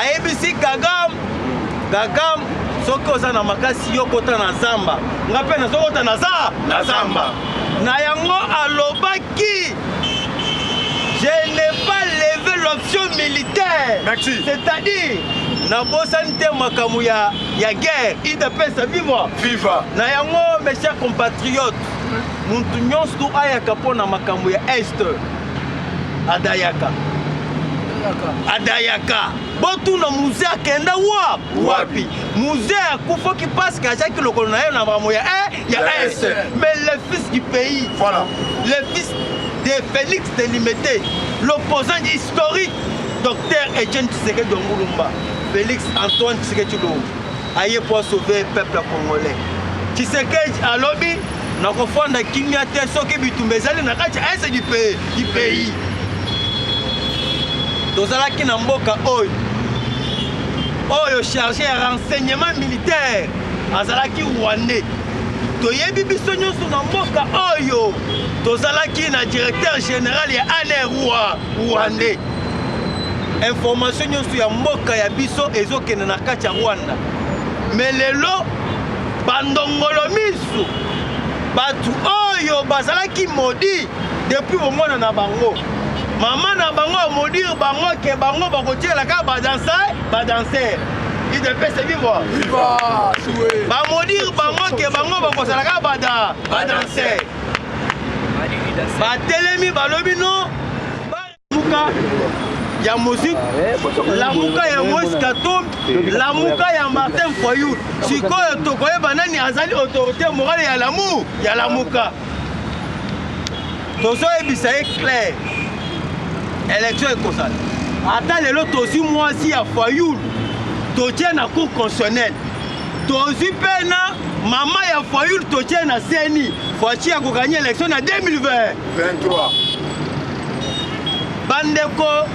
ayebisi Kagame soki oza na makasi yokota na zamba nga mpe nazokota na zamba na yango alobaki je n'ai pas levé l'option militaire c'est-à-dire nabosani te makambo ya guerre idapesa viva na yango mes chers compatriotes muntu nyonso tu ayaka mpo na makambo ya est adayaka botuna musée akenda wapi musée akufoki parce que azaki lokolo na ye na makambo ya est mais le fils du pays le fils de Félix Délimité l'opposant historique docteur Etienne Tshisekedi Ngulumba, Félix Antoine Tshisekedi Tshilombo aye pour sauver le peuple congolais. Tshisekedi a lobby na kofanda kimia te soki bitumba ezali na kati ese du pays. Tozalaki na mboka oyo chargé ya renseignement militaire azalaki rwandais. Toyebi biso nyonso na mboka oyo tozalaki na directeur général ya ANR rwandais. Information nyonso ya mboka ya biso ezokende na kati ya Rwanda. Mais lelo bandongolo misu batu oyo bazalaki modi depuis omona na bango. Maman na bango modir bango ke bango bakotiela ka badanser. Il devait se vivre. Ba modir bango ke bango bakosala ka badanser. Ba telemi balobi no muka ya musique, la muka ya Moïse Katumbi, la muka ya Martin Fayulu. Sikoyo tokoye banani azali autorité morale ya la muka. Tozo ebisa clair. Élection écossale. Attends les lots aussi moi si à Fayulu. Totie na cour constitutionnelle. Tozi pena maman ya Fayulu totie na CENI. Fachi a gagné l'élection en 2023. Bandeko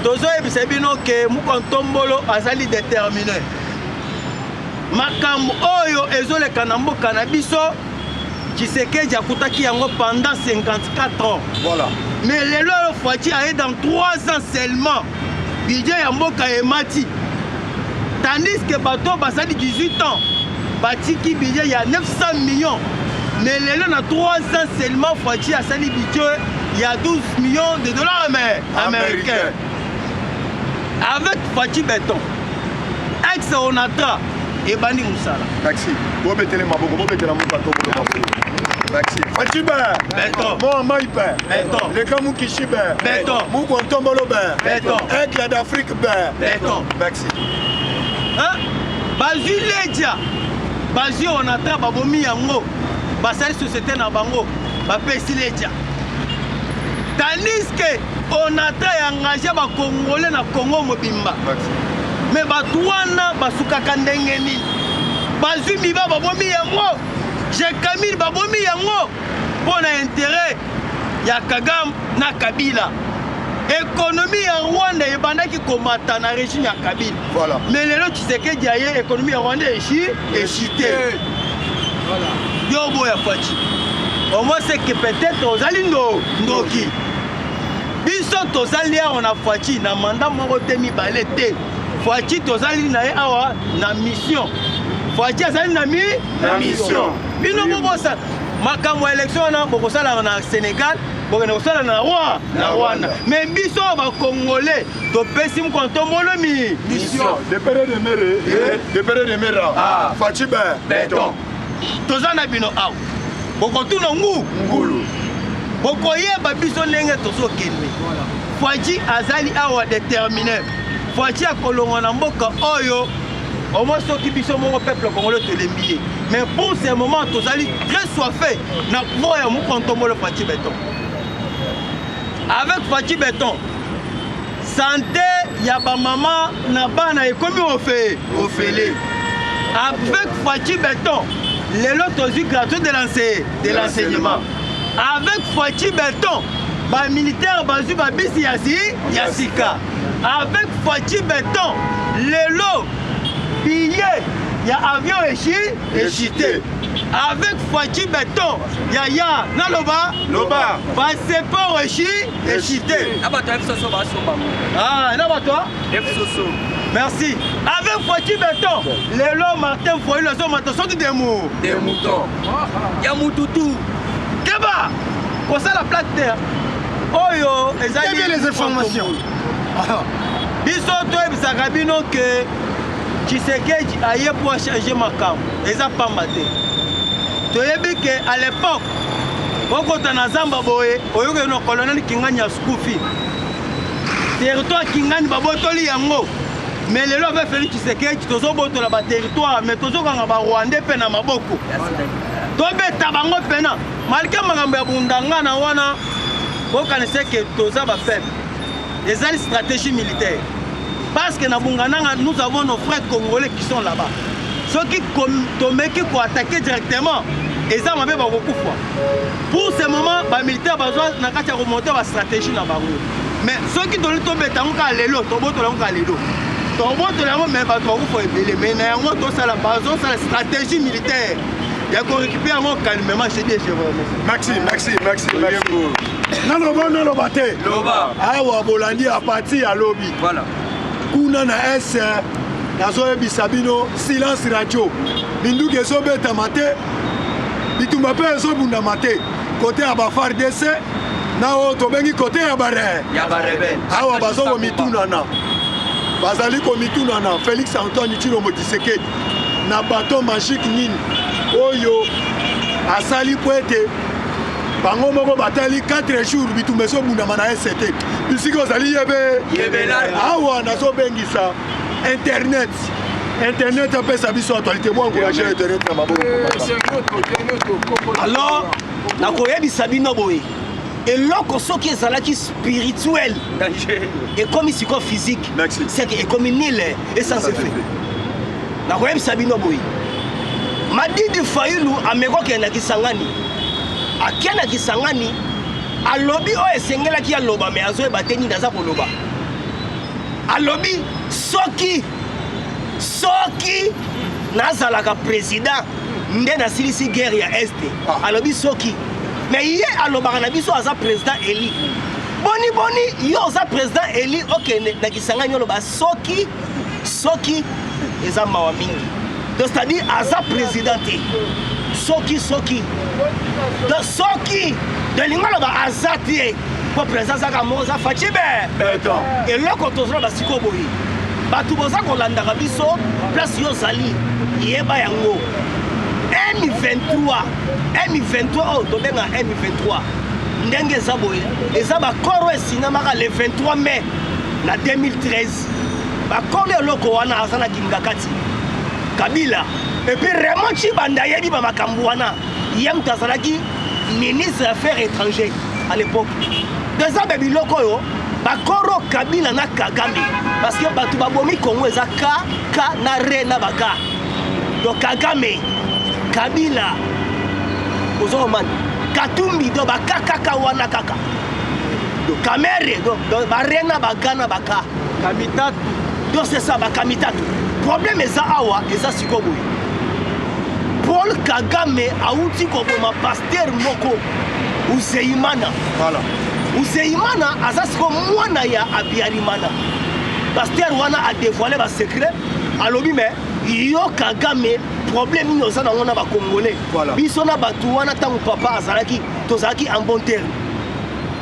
tozo ebisa bino ke Mukontombolo azali déterminé. Makambo oyo ezoleka na mboka na biso Tshisekedi akutaki yango pendant 54 ans. Voilà. Mais les lois Fouati a dans 3 ans seulement. Budget ya mboka emati. Tandis que bato basali 18 ans. Batiki budget ya 900 millions. Mais les lois na 3 ans seulement Fouati a sali budget ya 12 millions de dollars américains. Avec Fouati Béton. Ex-Onatra et Bani Moussala. Merci. Vous mettez les maboko, vous mettez la moukato. Merci. Fatiba. Béton. Moi, Maïba. Béton. Les Kamou Kishiba. Béton. Mukontombolo. Béton. Aigle d'Afrique. Béton. Merci. Hein? Bazu Ledia. Bazu Onatra Babomi Yango. Basali société na bango. Bapesi Ledia. Tandis que Onatra engagé ba Congolais na Congo Mobimba. Merci. Mais Batouana basukaka ndenge nini. Bazu Miba Babomi Yango. J'ai Camille Babomi Yango pour l'intérêt ya Kagame na Kabila. Économie ya Rwanda ebandaki komata na régime ya Kabila. Voilà. Mais lelo Tshisekedi aye économie ya Rwanda échité. Voilà. Yobo ya Fati. Au moins c'est que peut-être ozali ndoki. Biso tozali ya on a Fati na mandat moko te mibale te. Fati tozali na ye awa na mission. Fati azali na mission. Bino bobosa makambo élection na bokosala na Sénégal, bokosala na Rwanda. Mais biso ba Congolais to pesi Mukontombolo mission. De pere de mera. Ah, Fati Béton. Tozana bino aw. Bokotuna ngulu. Bokoyeba biso ndenge tozokende. Fati azali awa déterminé. Fati akolonga na mboka oyo. Au moins, ceux qui sont mon peuple congolais te l'embiller. Mais pour ces moments, tous allez très soifés. N'a pas eu mon Mukontombolo Fati Béton. Avec Fati Béton, santé, yaba maman, nabana et comme on fait, avec Fati Béton, les lots aussi gratuits de l'enseignement. Avec Fati Béton, les militaires basu babisi yasika. Avec Fati Béton, les lots billet, il y a avion échité. Avec Fati Béton, il y a Naloba, passeport échité. Ah, non, toi? Merci. Avec Fati Béton, les lots Martin Fayulu, les lots sont des moutons. Il y a Moutoutou. Keba, pour ça la plaque terre. Oh yo, les informations. Bisoto et Bisagabino que. Tshisekedi aye pour changer ma cam. Et ça pas maté. Tu as vu qu'à l'époque, quand on a Zamba Boé, on a eu un colonel qui gagne à Skoufi. Territoire qui gagne Babotoli Yango. Mais les lois veulent faire Tshisekedi, tu as un là-bas territoire, mais tu as un Rwandais pena maboko. Tu as un tabango pena. Malgré Magamba Bundanga na wana, vous connaissez que tu as un faible. Et ça, une stratégie militaire. Parce que nous avons nos frères congolais qui sont là-bas. Ceux qui ont attaqué directement, et ça m'a fait beaucoup de fois. Pour ce moment, les militaires ont besoin de remonter la stratégie. Mais ceux qui ont tombé, ils ont fait l'élo. Mais la stratégie militaire. Il y a qu'on récupère calmement chez des chevaux. Maxime. Non, bate. Loba. Awa Bolandi a parti à lobby. Voilà. Kuna na S nazo bisabino silence radio. Bindu keso beta mate. Bitumba pe so bunda mate. Côté à Bafar DC na o to bengi côté à Bare. Ya Barebe. Awa bazo ko mitunana. Bazali ko mitunana Félix Antoine Tshilombo Tshisekedi. Na bateau magique nini. Oyo asali poete bango moko batali 4 jours bitumba so bunda mana ST. Bisiko ozali yebe awa nazo bengisa internet apesa biso actualité moi encourager internet na maboko. Alors nakoyebisa bino boye eloko soki ezalaki spirituel et comme siko physique c'est que comme nil et ça se fait nakoyebisa bino boye Madidi Fayulu amekoke na Kisangani akena Kisangani alobi o esengela ki aloba me azo bateni naza koloba alobi soki nazalaka président nde na silisi guerre ya este alobi soki mais ye alobaka na biso aza président Eli boni yo aza président Eli okende na Kisangani oloba soki eza mawa mingi. Donc c'est-à-dire aza présidenté soki donc soki de lingala ba azati pour président zaka moza fachibe et là quand on va siko boyi batu boza ko landa biso place yo zali yeba yango M23 oh to benga M23 ndenge za boyi eza ba koro esinama le 23 mai na 2013 ba koro loko wana azana kingakati Kabila et puis Raymond Chibanda yebi ba makambu wana yem tazalaki ministre des Affaires étrangères à l'époque deux ans bebi loko yo bakoro Kabila na Kagame parce que batu babomi Congo eza ka na re na baka donc Kagame Kabila ozoman Katumbi do bakaka wana kaka donc Kamere donc barena bagana baka Kamitatu donc c'est ça bakamitatu. Problème est ça awa et ça sikoboy. Paul Kagame auti koboma pasteur moko Uzeimana. Voilà. Uzeimana azasko mwana ya Abiyarimana. Pasteur wana a dévoilé ba secret. Alobi mais yo Kagame problème ni ozana wana ba congolais. Voilà. Biso na batu wana tangu papa azalaki tozaki en bon terme.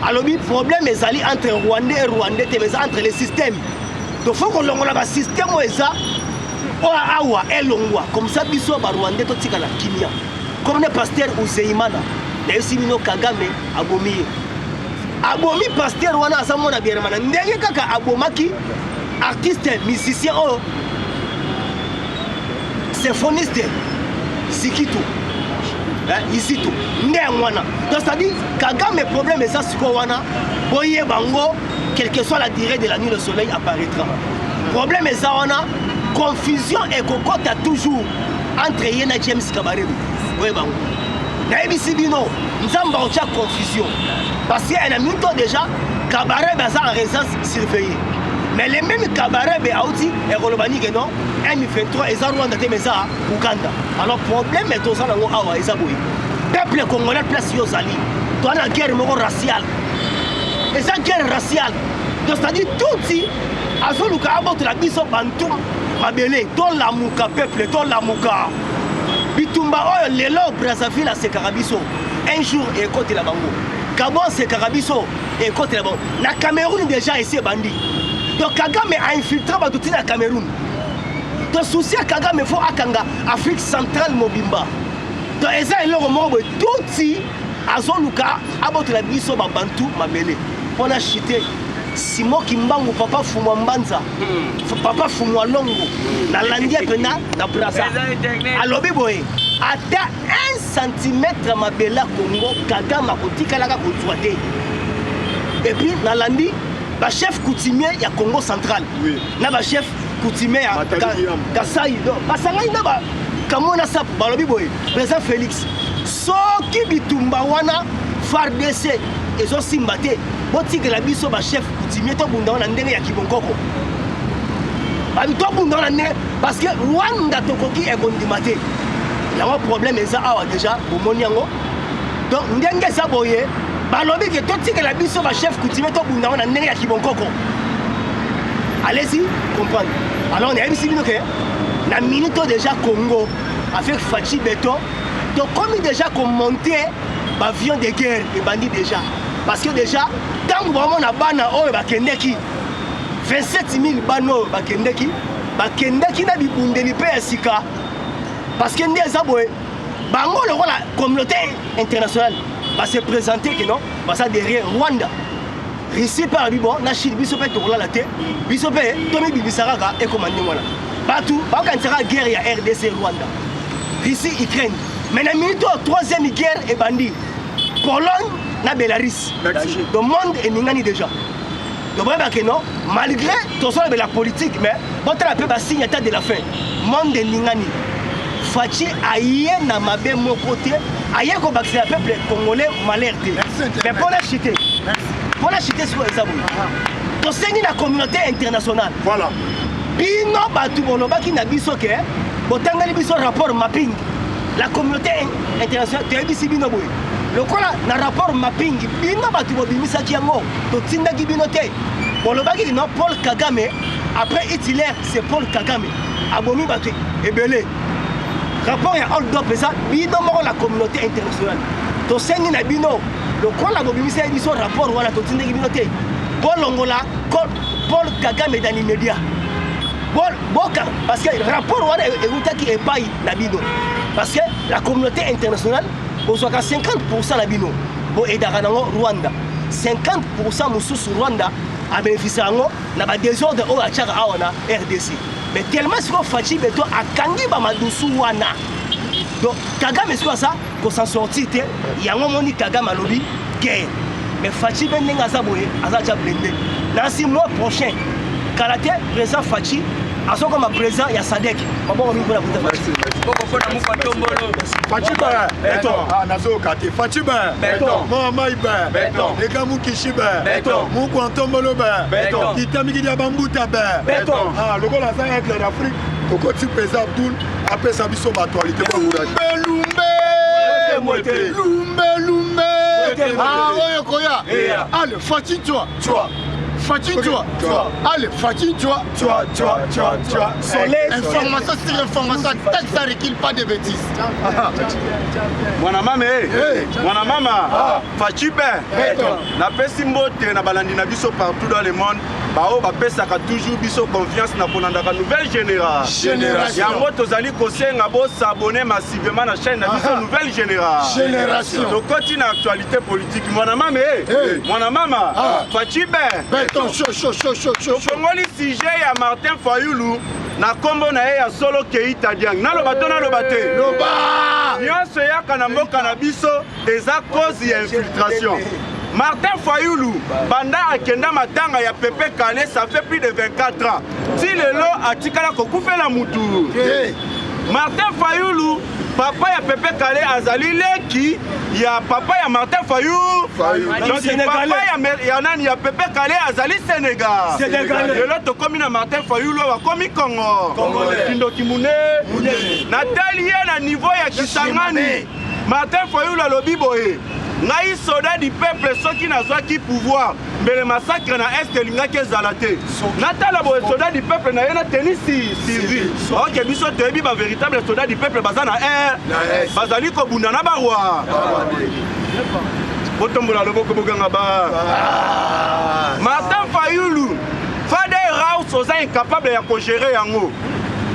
Alobi problème ezali entre Rwandais et Rwandais te mais entre les systèmes. Donc faut qu'on longola ba système eza awa elongwa comme ça biso ba Rwandais to tika la kimia comme le pasteur Uzeimana na yosimino Kagame abomi pasteur wana asamona bieremana ndenge kaka abomaki artiste musicien oh symphoniste Sikitu ici tout ndengwana donc ça dit Kagame problème ça siko wana boye bango quelle que soit la durée de la nuit le soleil apparaîtra problème ça wana confusion et cocotte toujours entre Yena James Kabarebe. Oui, bon. Naïbisi Bino, nous avons confusion. Parce qu'il y a un minute déjà, Kabarebe est en résidence surveillée. Mais les mêmes Kabarebe Aouti et Rolobani non, M23 et Rwanda Temeza, Ouganda. Alors, problème est au Salon Awa et Zaboui. Peuple congolais place Yozali. Dans la guerre raciale. Et cette guerre raciale. Donc, c'est-à-dire tout si, à ce cas, à votre la biso Bantoum. Mabele, ton la mouka peuple, ton la mouka. Bitumba oyo lelo Brazzaville a Sekarabiso. Un jour et côté la bango. Gabon Sekarabiso et côté la bango. Na Cameroun déjà ici bandi. Donc Kagame a infiltré Batouti na Cameroun. Donc souci à Kagame faut akanga Afrique centrale Mobimba. Donc eza eloko moko tout si azoluka aboto la biso ba bantu mabele. Pona chité. Simo Kimbangu papa Fumwa Mbanza papa Fumwa Longo na landia pena na Brazza alobi boye ata 1 cm mabela Congo Kagame akotika laka kozwa te et puis na landi chef coutumier ya Congo central na ba chef coutumier ya Kasai basangani na ba kamona sap balobi boye président Félix soki bitumba wana FARDC ezo simba te botikela biso ba chef coutumier to bunda na ndenge ya Kibonkoko babi to bunda na ndenge parce que Rwanda tokoki ekondima te yango problème eza awa déjà bomoni yango donc ndenge eza boye balobi ke totikela biso ba chef coutumier to bunda na ndenge ya Kibonkoko allez-y comprendre alors on est ici bino ke na minute déjà Congo avec Fachi Beto donc comme déjà qu'on montait avion de guerre et bandit déjà parce que déjà tant que vraiment na bana oyo bakendeki 27 000 bano bakendeki na bibundeli pe esika parce que ndeza boy bango le la communauté internationale va se présenter que non va ça derrière Rwanda Russie par bon na Chine biso pe to la té biso pe tomi bibisaraka e commandé moi là partout ba quand sera guerre ya RDC Rwanda Russie Ukraine mais la minute troisième guerre et bandit Pologne na Belarus. Le monde est ningani déjà. Donc vraiment que non, malgré tout ça la politique, mais votre la peu signe de la fin. Monde est ningani. Fachi aïe na mabe mon côté, aïe ko baxé le peuple congolais m'alerté. Mais pour la chiter. Pour la chiter sur les abonnés. Donc c'est la communauté internationale. Voilà. Bino batu bonoba ki na biso ke, botangali biso rapport mapping. La communauté internationale te bisi bino boy. Le quoi na rapport mapping bino batu bobimisa ki yango to tindaki bino te bolobaki non Paul Kagame après Hitler c'est Paul Kagame abomi batu ebele rapport ya hold up ça bino moko la communauté internationale to sengi na bino le quoi la bobimisa biso rapport wala to tindaki bino te bolongola Paul Kagame dans les médias boka parce que rapport wala ekutaki epai na bino parce que la communauté internationale bozoka 50% la bino bo edaka nango Rwanda 50% mususu Rwanda a bénéficié nango na ba désordre o achaka awa na RDC mais tellement siko Fachi Beto akangi ba madusu wana donc Kagame siko ça ko s'en sortir te yango moni Kagame alobi guerre mais Fachi bendenga za boye azacha blende dans 6 mois prochain Kalaté président Fachi aso comme président ya Sadek maboko mingi pour la Fachi Fachi ba beton nazo kati Fachi ba beton mama iba beton ekamu kishiba beton mu kwantombolo ba beton kitami dia bambuta ba beton lokola ça avec l'Afrique kokoti président Abdul après sa biso ba actualité pour lumbe oyo koya allez Fachi toi Fachi toi. Allez, Fachi toi. Soleil. Information sur information. Tant que ça recule pas de bêtises. Mwana mama mwana mama Fachi na pesi mbote na balandi na biso partout dans le monde bao ba pesaka toujours biso confiance na ponandaka nouvelle génération. Yango tozali kosenga bo s'abonner massivement na chaîne na biso nouvelle génération. Donc continue actualité politique mwana mama Fachi Kongoli sujet ya Martin Fayulu na kombo na ye ya Solo Keita Diang naloba to naloba te nyonso yaka na mboka na biso eza cause ya infiltration. Martin Fayulu banda akenda matanga ya Pepe Kale ça fait plus de 24 ans si lelo atikala kokufela mutu Martin Fayulu papa ya Pepe Kale azali leki ya papa ya Martin Fayulu donc papa ya nani ya Pepe Kale azali Sénégal lelo tokomi na Martin Fayulu wakomi Congo kindo kimune natali ye na niveau ya Kisangani Martin Fayulu alobi boye ngai soda du peuple soki nazwaki pouvoir mbele massacre na est elingaki ezala te natala boye soda du peuple na ye na tennis civil ok biso toyebi ba véritable soda du peuple baza na air bazali kobunda na barwa botombola loboko boganga ba Martin Fayulu Fadel House oza incapable ya kogérer yango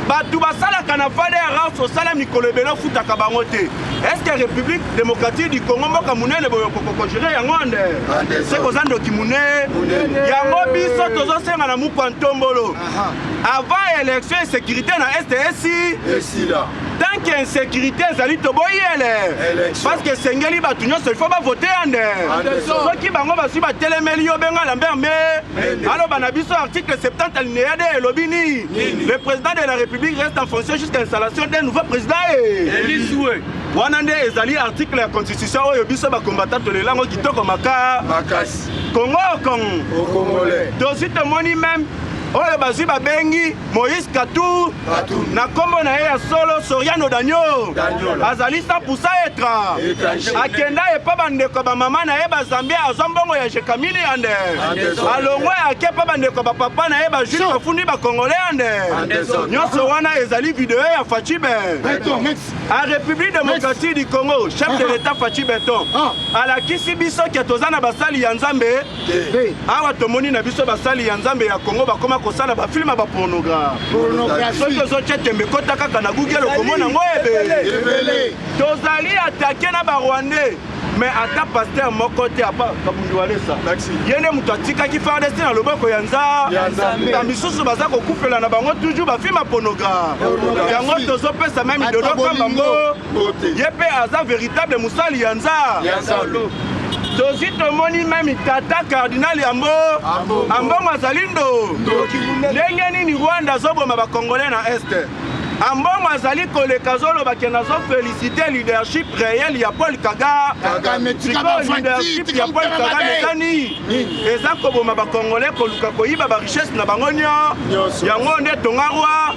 batu basalaka na Fadel House osala mikolo ebele futaka bango te. Est-ce que la République démocratique du Congo mboka munene boyo kokogérer yango ande c'est koza ndoki munene yango biso tozosenga na mukwa ntombolo avant élection et sécurité na STSI tant que insécurité ezali toboyele parce que sengeli bato nyonso il faut bavote ande soki bango basi batelemeli yo benga Lambert mais aloba na biso article 70 alinéa 2 elobi ni le président de la République reste en fonction jusqu'à l'installation d'un nouveau président elisue wana nde ezali article ya constitution oyo biso bakombata tolelango kitoko makasi Congo okongole tosi tomoni même oyo bazwi babengi Moïse Katou na kombo na ye ya solo Soriano Danyo azali 100% etra akenda epa bandeko bamama na ye bazambia azwa mbongo ya jekamili ande alongwe ake pa bandeko bapapa na ye bajuli bafundi bakongole ande nyonso wana ezali video ya Fachi Beton a République démocratique du Congo chef de l'état Fachi Beton alakisi biso ke toza na basali ya Nzambe awa tomoni na biso basali ya Nzambe ya Congo bakoma kosala ba film ba pornographie soki ozotia tembe kota kaka na Google okomona ngo ebele tozali attaqué na ba Rwandais mais ata pasteur moko te apa kabundu walesa yene mutu atikaki FARDC na loboko ya Nzambe na misusu baza kokufela na bango toujours ba film pornographie yango tozopesa même idoloko bango ye pe aza véritable musali ya Nzambe tozi tomoni même tata cardinal yambo ambongo azali ndo ndenge nini Rwanda azoboma bakongolais na este ambongo azali koleka zoloba ke nazofélicité leadership réel ya Paul Kagame leadership ya Paul Kagame ezani eza koboma bakongolais koluka koyiba barichesse na bango yango nde tongarwa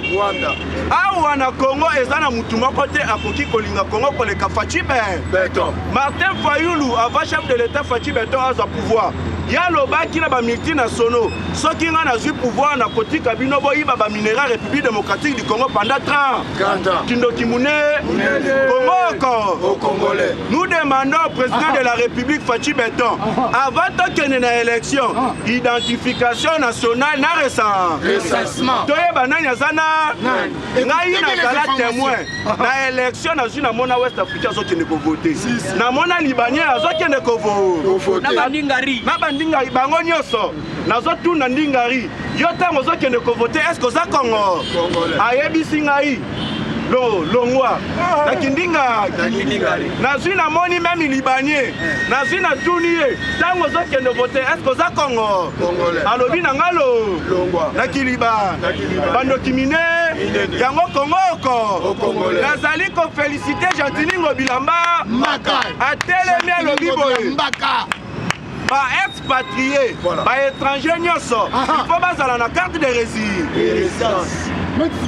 awa na Congo eza na mutu moko te akoki kolinga Congo koleka Fachi Beton Martin Fayulu avant chef de l'état Fachi Beton azwa pouvoir yalobaki na bamultinationaux soki nga nazwi pouvoir na kotika bino boyiba baminéral République démocratique du Congo pendant 30 ans Kindoki Mune Congo Congolais nous demandons au président de la République Fachi Beton avant tokende na élection identification nationale na recensement toyeba nani azana ngai nazala témoin na élection nazwi na mona West Africa azokende kovote na mona Libanais azokende kovote na bandingari bango nyonso nazotuna ndingari yo ntango ozokende kovote eske oza Congo ayebisi ngai longwa nakindingari nazwi namoni meme Libanais nazwi na tuni ye ntango ozokende vote eske oza Congo alobi na ngalo nakiliba bandoki mine yango Kongoko nazali kofélicité Gentilingo Bilamba atelemi alobi boye ba expatrié ba étranger nyonso il faut bazala na carte de résidence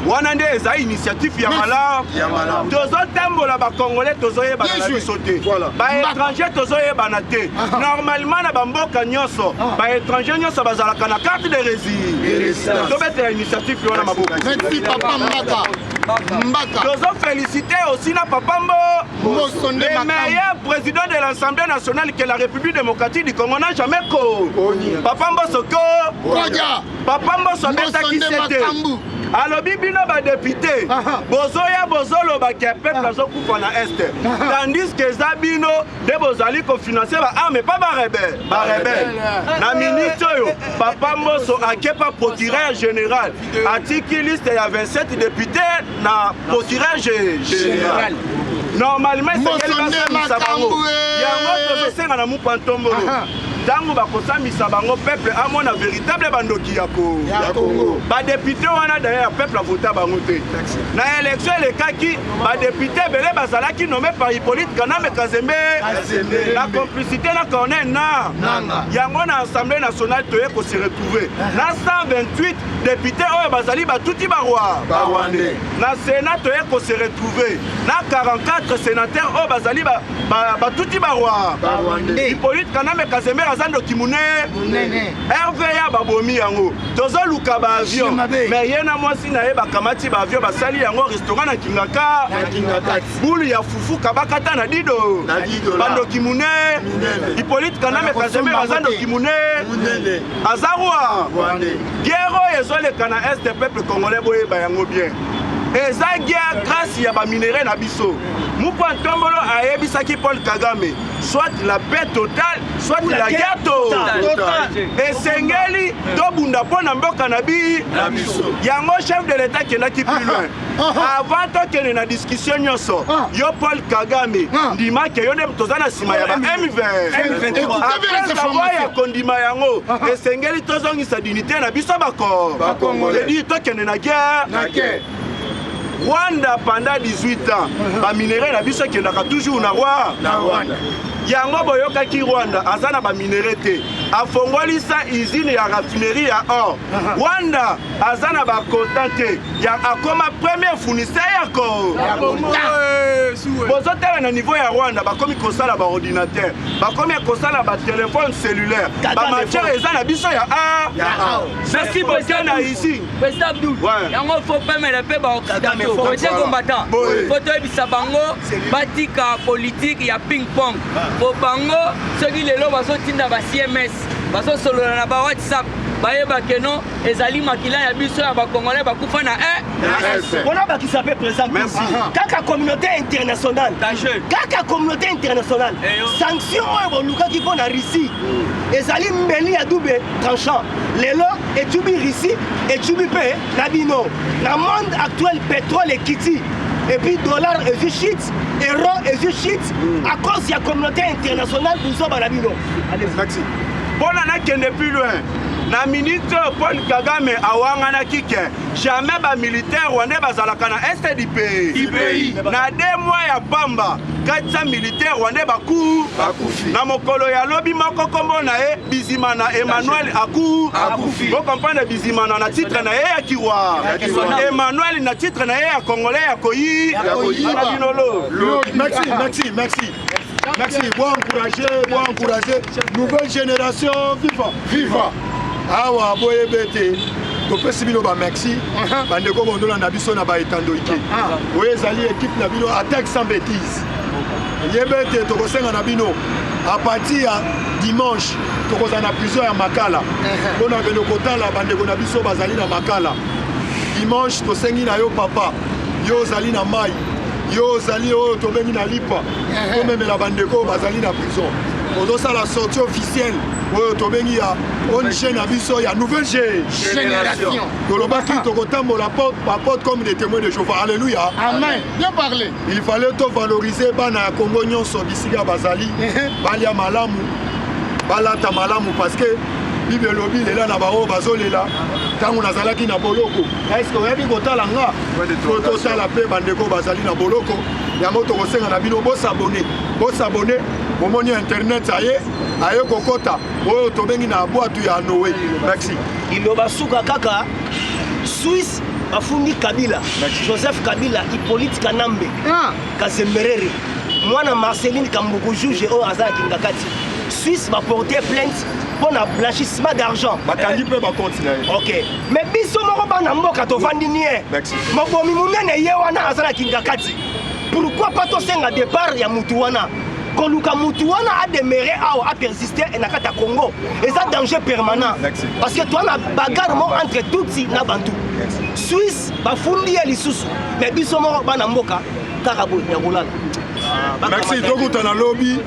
wana nde eza initiative ya malamu tozotambola bakongolais tozoyebana na biso te baétranger tozoyebana te normalement na bamboka nyonso baétranger nyonso bazalaka na carte de résidence tobetela initiative wana maboko tozofélicité aussi na Papa Mbo le meilleur président de l'Assemblée nationale que la République démocratique du Congo n'a jamais connu Papa Mbo Soko Papa Mbo sobetaki sete alobi bino badepute bozoya bozoloba ke peuple azokufa na este tandis que eza bino nde bozali kofinanse baarme pa barebele na minute oyo Papa Mboso akepa procureur général atiki liste ya 27 députés na procureur général normalement esengeli basamisa bango yango tozosenga na mukwantombolo ntango bakosamisa bango peuple amona véritable bandoki ya Congo badepute wana d'ailleurs peuple avota bango te na élection elekaki badepute ebele bazalaki nommé par Hippolyte Kaname Kazembe na complicité na Corneille Nangaa yango na Assemblée nationale toye kose retrouver na 128 députés oyo bazali batuti barwandais na Sénat toye kose retrouver na 44 sénateurs oyo bazali batuti barwandais Hippolyte Kaname Kazembe azando kimune RVA babomi yango tozoluka ba avion mais yena mwasi na ye bakamati ba avion basali yango restaurant na Kingaka bulu ya fufu kabakata na dido bando kimune Hippolyte Kaname Kazembe azando kimune azarwa guerre ezoleka na est peuple congolais boye ba yango bien eza guerre grâce ya baminere na biso mukwa ntombolo ayebisaki Paul Kagame soit la paix totale soit la guerre totale esengeli tobunda mpo na mboka na biso yango chef de l'état kendaki plus loin avant tokende na discussion nyonso yo Paul Kagame ndimaki yo nde toza na nsima ya ba M23 après ya kondima yango esengeli tozongisa dignité na biso bakongolais tokende na guerre Rwanda pendant 18 ans baminere na biso kendaka toujours na Rwanda yango boyokaki Rwanda aza na baminere te afongolisa usine ya raffinerie ya or Rwanda aza na bakota te ya akoma premier fournisseur ya ko bozotala na niveau ya Rwanda bakomi kosala ba ordinateur bakomi kosala ba téléphone cellulaire ba matière eza na biso ya merci beaucoup na ici Président Abdou yango faut permettre pe ba Côté combattant, photo ebisa bango batika politique ya ping pong. Bo bango soki lelo bazotinda ba CMS, bazosolola na ba WhatsApp, bayeba keno ezali makila ya biso ya bakongolais bakufa na Voilà ba qui s'appelle président. Kaka communauté internationale. Kaka communauté internationale. Sanction oyo luka ki pona Russie. Ezali mbeli ya double tranchant. Lelo etubi Russie, etubi pe na bino. Na monde actuel pétrole et kiti. Et puis dollar et shit, euro et shit à cause de la communauté internationale pour ça balabino. Allez, merci. Bon, on a qu'un plus loin. Na minute Paul Kagame awangana kike jamais ba militaire rwandais bazalaka na est du pays na 2 mois ya pamba 400 militaires rwandais bakufi na mokolo ya lobi moko kombo na e Bizimana Emmanuel akufi vous comprenez Bizimana na titre na e ya kiwa Emmanuel na titre na e ya congolais ya koyi merci bon encourager nouvelle génération viva awa boyebete topesi bino ba merci bandeko bondola na biso na ba etando ike oyo ezali équipe na bino attaque sans bêtise yebete tokosenga na bino à partir ya dimanche tokoza na prison ya Makala mpona kende kotala bandeko na biso bazali na Makala dimanche tosengi na yo papa yo ozali na mai yo ozali oyo tobengi na lipa tomemela bandeko bazali na prison ozosala sortie officielle oyo tobengi ya ONG na biso ya nouvelle génération tolobaki tokotambola porte comme des témoins de Jéhovah. Alléluia, amen. Bien parlé. Il fallait to valoriser bana ya Congo nyonso bisika bazali balia malamu balata malamu parce que bible elobi lela na bao bazolela ntango nazalaki na boloko est-ce que oyebi kotala nga totala mpe bandeko bazali na boloko yango tokosenga na bino bosabone momoni internet aye kokota oyo tobengi na bwatu ya Noé. Merci. Iloba suka kaka Suisse bafundi Kabila Joseph Kabila Hippolyte Kanambe Kazemberere mwana Marceline Kambuku juge oyo azalaki ngakati Suisse va porter plainte pour un blanchissement d'argent. Ok. Mais biso moko bana mboka tovandi nie. Mobomi munene ye wana azala kingakati. Pourquoi pas to senga départ ya mutu wana? Koluka mutu wana a demeuré a persister et nakata Congo. Et ça danger permanent. Parce que toi na bagarre entre Tutsi na Bantu. Suisse bafundi ya lisusu. Mais biso moko bana mboka karabo ya golala. Merci, Tokuta na lobby.